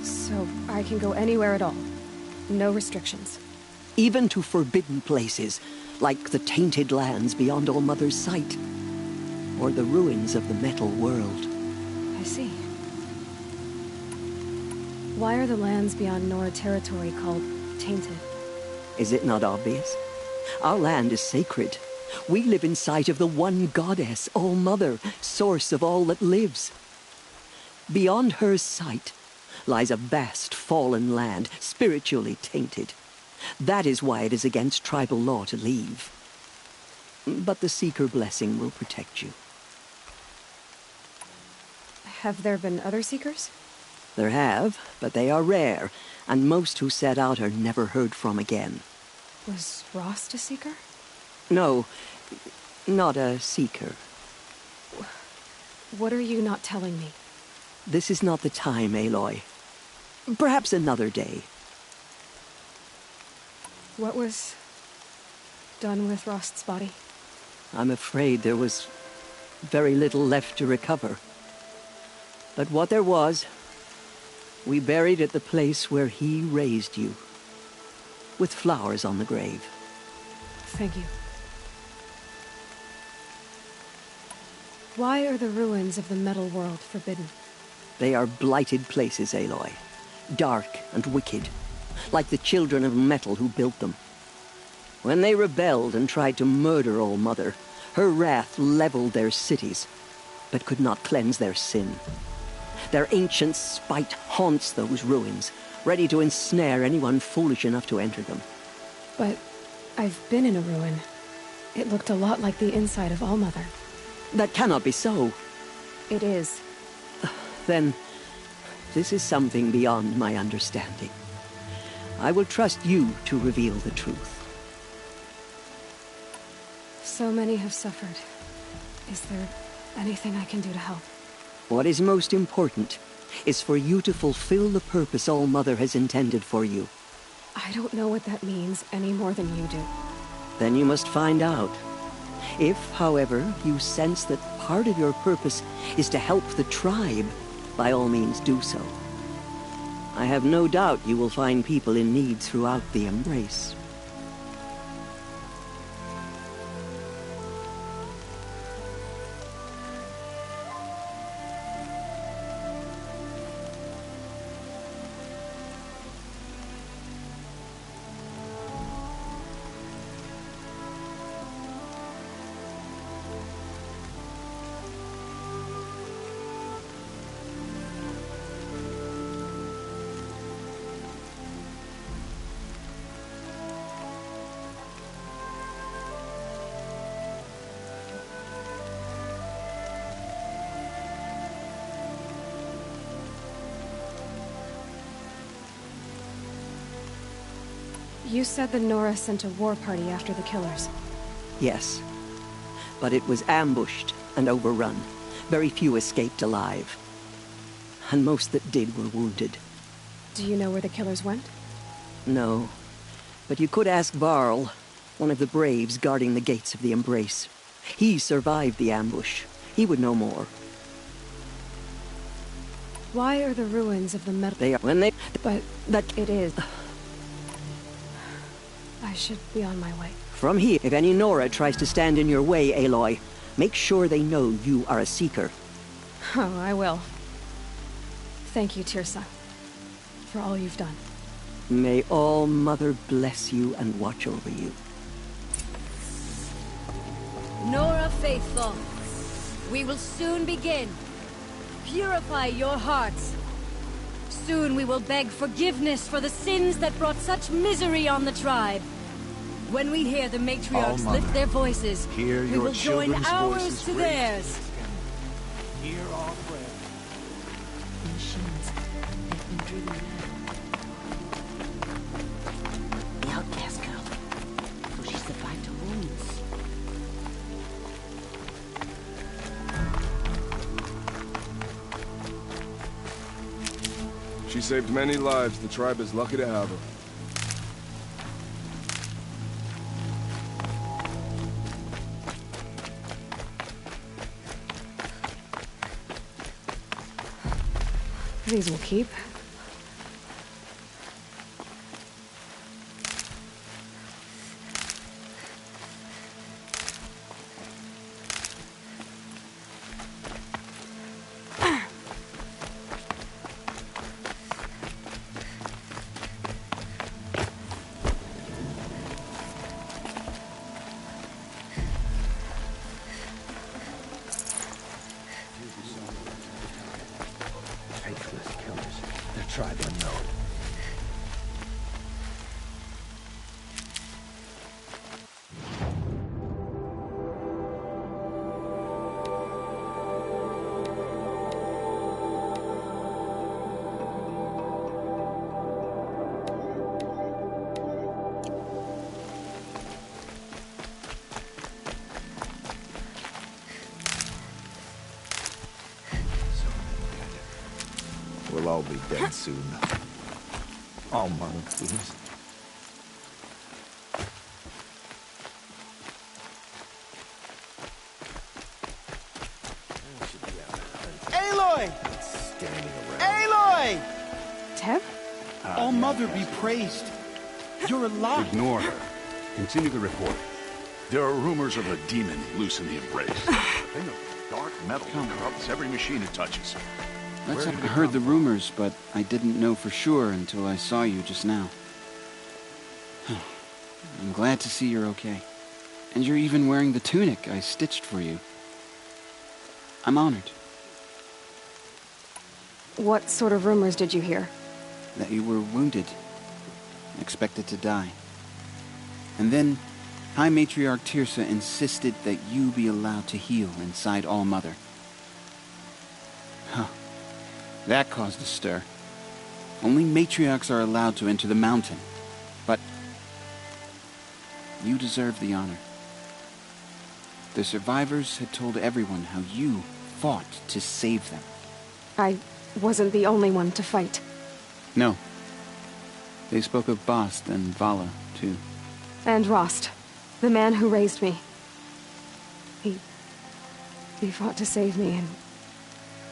So I can go anywhere at all? No restrictions? Even to forbidden places, like the tainted lands beyond All Mother's sight, or the ruins of the metal world. I see. Why are the lands beyond Nora territory called tainted? Is it not obvious? Our land is sacred. We live in sight of the one goddess, All Mother, source of all that lives. Beyond her sight lies a vast fallen land, spiritually tainted. That is why it is against tribal law to leave. But the Seeker blessing will protect you. Have there been other Seekers? There have, but they are rare, and most who set out are never heard from again. Was Rost a Seeker? No, not a Seeker. What are you not telling me? This is not the time, Aloy. Perhaps another day. What was done with Rost's body? I'm afraid there was very little left to recover. But what there was, we buried at the place where he raised you, with flowers on the grave. Thank you. Why are the ruins of the metal world forbidden? They are blighted places, Aloy. Dark and wicked, like the children of metal who built them. When they rebelled and tried to murder All Mother, her wrath leveled their cities, but could not cleanse their sin. Their ancient spite haunts those ruins, ready to ensnare anyone foolish enough to enter them. But I've been in a ruin. It looked a lot like the inside of All Mother. That cannot be so. It is. Then, this is something beyond my understanding. I will trust you to reveal the truth. So many have suffered. Is there anything I can do to help? What is most important is for you to fulfill the purpose All Mother has intended for you. I don't know what that means any more than you do. Then you must find out. If, however, you sense that part of your purpose is to help the tribe, by all means do so. I have no doubt you will find people in need throughout the Embrace. You said the Nora sent a war party after the killers. Yes, but it was ambushed and overrun. Very few escaped alive. And most that did were wounded. Do you know where the killers went? No, but you could ask Varl, one of the Braves guarding the gates of the Embrace. He survived the ambush. He would know more. Why are the ruins of the metal... They are... when they... But... that... It is... I should be on my way. From here, if any Nora tries to stand in your way, Aloy, make sure they know you are a Seeker. Oh, I will. Thank you, Tirsa, for all you've done. May All Mother bless you and watch over you. Nora Faithful, we will soon begin. Purify your hearts. Soon we will beg forgiveness for the sins that brought such misery on the tribe. When we hear the matriarchs lift their voices, Hear we your will join children's ours voices to raised. theirs. Hear our prayer. Machines. They've been driven mad. The outcast girl. So she survived her wounds. She saved many lives. The tribe is lucky to have her. These will keep. Faithless killers. Their tribe unknown. all be dead soon. All monkeys. Aloy! Standing around. Aloy! Tev? All Mother be praised. You're alive. Ignore her. Continue the report. There are rumors of a demon loose in the Embrace. A thing of dark metal that corrupts every machine it touches. I've heard the rumors, but I didn't know for sure until I saw you just now. I'm glad to see you're okay. And you're even wearing the tunic I stitched for you. I'm honored. What sort of rumors did you hear? That you were wounded. Expected to die. And then, High Matriarch Tirsa insisted that you be allowed to heal inside All Mother. Huh. That caused a stir. Only matriarchs are allowed to enter the mountain. But you deserve the honor. The survivors had told everyone how you fought to save them. I wasn't the only one to fight. No. They spoke of Bast and Vala, too. And Rost, the man who raised me. He fought to save me, and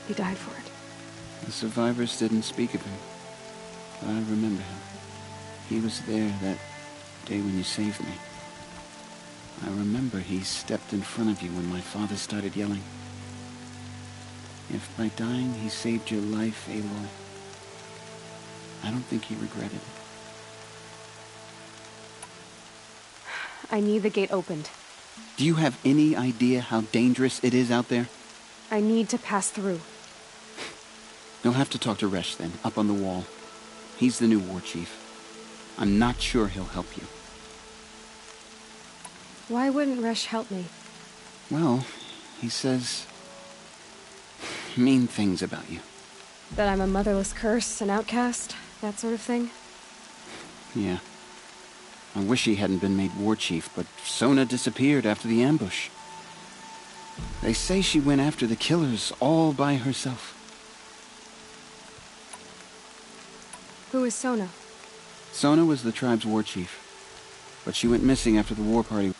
he died for it. The survivors didn't speak of him, but I remember him. He was there that day when you saved me. I remember he stepped in front of you when my father started yelling. If by dying he saved your life, Aloy, I don't think he regretted it. I need the gate opened. Do you have any idea how dangerous it is out there? I need to pass through. You'll have to talk to Resh then, up on the wall. He's the new war chief. I'm not sure he'll help you. Why wouldn't Resh help me? Well, he says mean things about you. That I'm a motherless curse, an outcast, that sort of thing? Yeah. I wish he hadn't been made war chief, but Sona disappeared after the ambush. They say she went after the killers all by herself. Who is Sona? Sona was the tribe's war chief, but she went missing after the war party.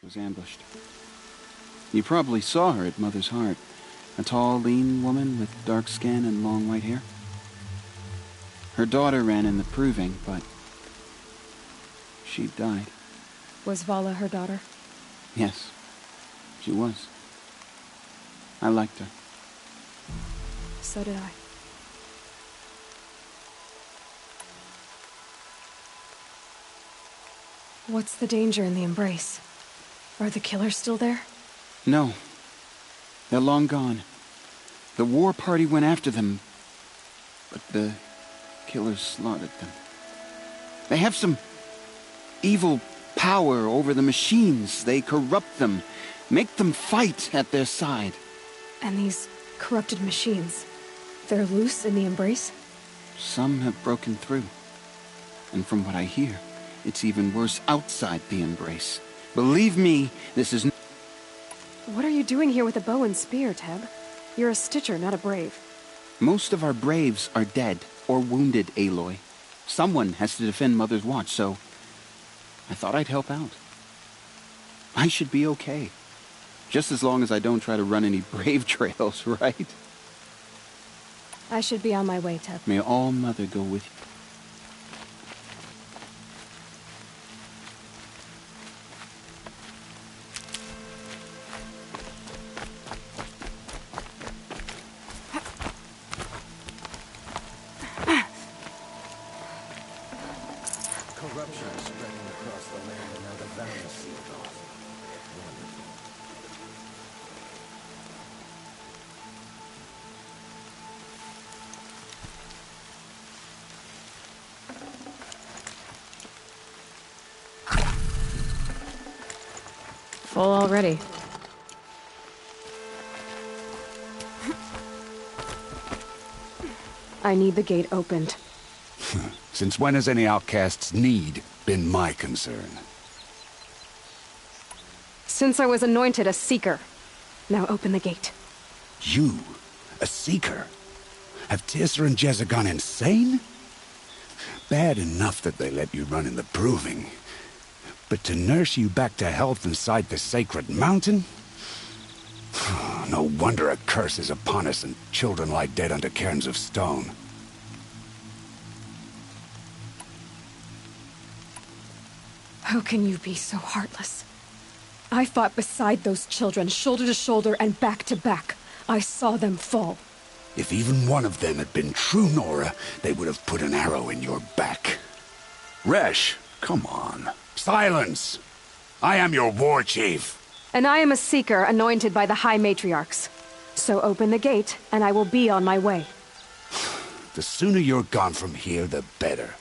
was ambushed. You probably saw her at Mother's Heart. A tall, lean woman with dark skin and long white hair. Her daughter ran in the proving, but she died. Was Vala her daughter? Yes, she was. I liked her. So did I. What's the danger in the embrace? Are the killers still there? No. They're long gone. The war party went after them, but the killers slaughtered them. They have some evil power over the machines. They corrupt them, make them fight at their side. And these corrupted machines, they're loose in the embrace? Some have broken through. And from what I hear, it's even worse outside the embrace. Believe me, this is... What are you doing here with a bow and spear, Teb? You're a Stitcher, not a Brave. Most of our Braves are dead or wounded, Aloy. Someone has to defend Mother's Watch, so I thought I'd help out. I should be okay. Just as long as I don't try to run any Brave trails, right? I should be on my way, Teb. May All Mother go with you. Corruption is spreading across the land, and now the vow is sealed off. Wonderful. Full already. I need the gate opened. Since when has any outcast's need been my concern? Since I was anointed a Seeker. Now open the gate. You? A Seeker? Have Teersa and Jezza gone insane? Bad enough that they let you run in the proving. But to nurse you back to health inside the sacred mountain? No wonder a curse is upon us and children lie dead under cairns of stone. How can you be so heartless? I fought beside those children, shoulder to shoulder and back to back. I saw them fall. If even one of them had been true Nora, they would have put an arrow in your back. Resh, come on. Silence! I am your war chief. And I am a Seeker anointed by the High Matriarchs. So open the gate, and I will be on my way. The sooner you're gone from here, the better.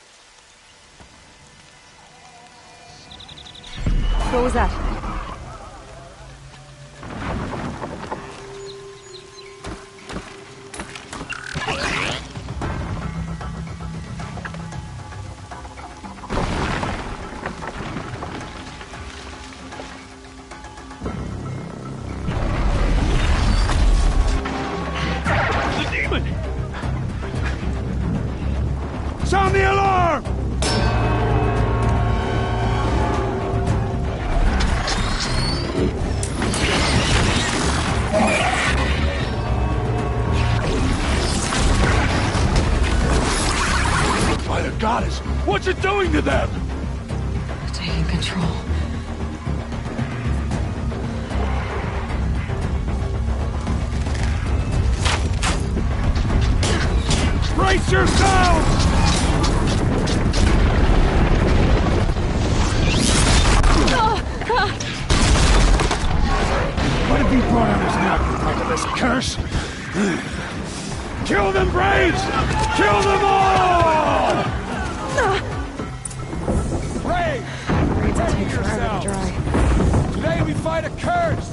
What was that? The demon! Sound the alarm! By the goddess, what's it doing to them? Taking control. Brace yourselves! What have you brought on us now, you part of this curse? Kill them, Braves! Kill them all! Brave! Protect yourselves! Today we fight a curse!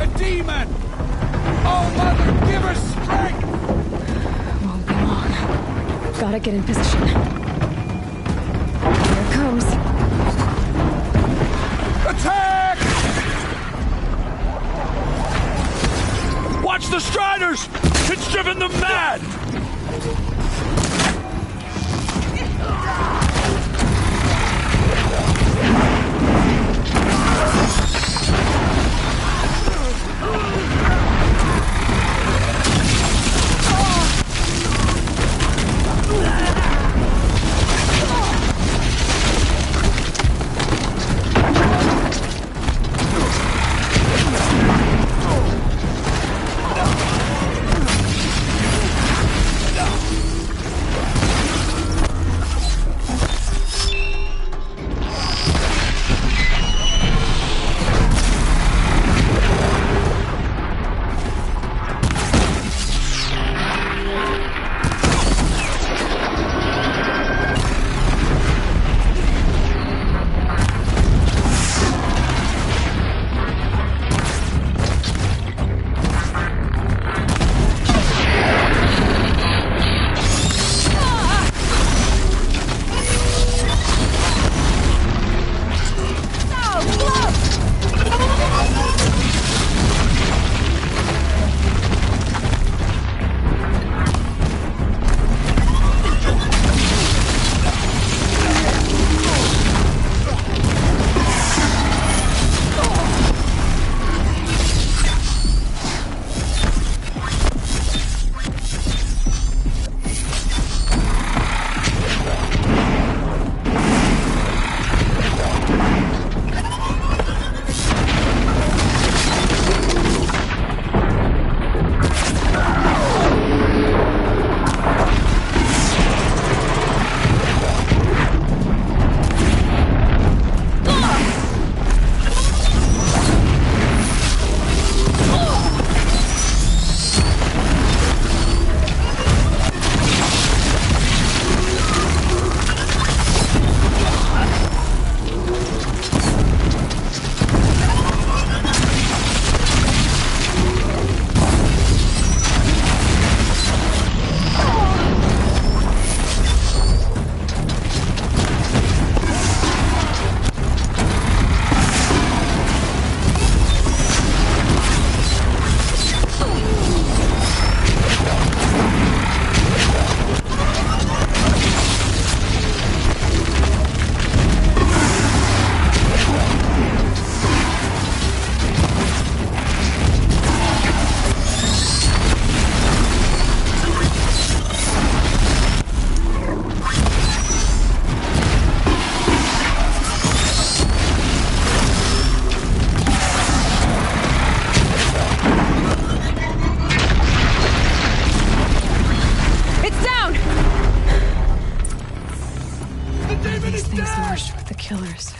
A demon! Oh, Mother, give her strength! Won't be long. Gotta get in position. Here it comes. Attack! Watch the Striders! It's driven them mad!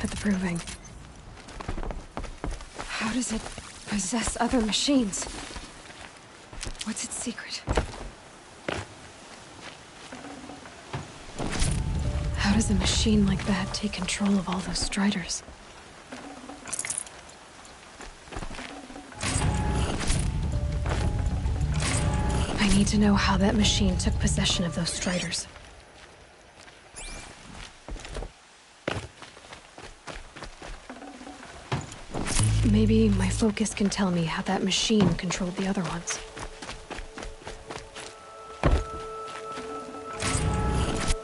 at the proving. How does it possess other machines? What's its secret? How does a machine like that take control of all those Striders? I need to know how that machine took possession of those Striders. Maybe my focus can tell me how that machine controlled the other ones.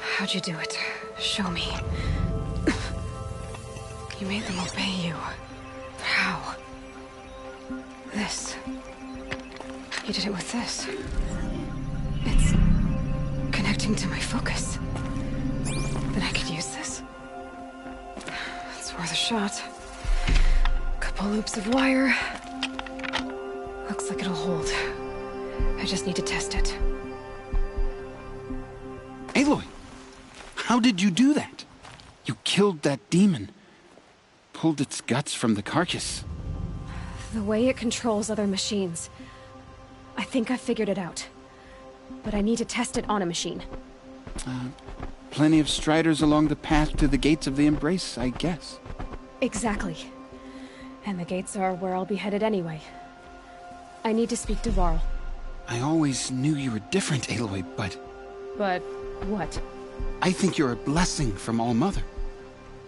How'd you do it? Show me. You made them obey you. How? This. You did it with this. It's connecting to my focus. Then I could use this. It's worth a shot. Couple loops of wire. Looks like it'll hold. I just need to test it. Aloy! How did you do that? You killed that demon. Pulled its guts from the carcass. The way it controls other machines. I think I figured it out. But I need to test it on a machine. Plenty of Striders along the path to the gates of the Embrace, I guess. Exactly. And the gates are where I'll be headed anyway. I need to speak to Varl. I always knew you were different, Aloy, but... But what? I think you're a blessing from All Mother.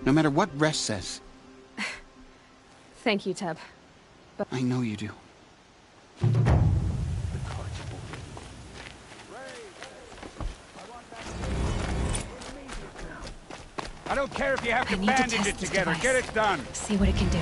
No matter what Resh says. Thank you, Teb. But I know you do. I don't care if you have to bandage it together. Get it done. See what it can do.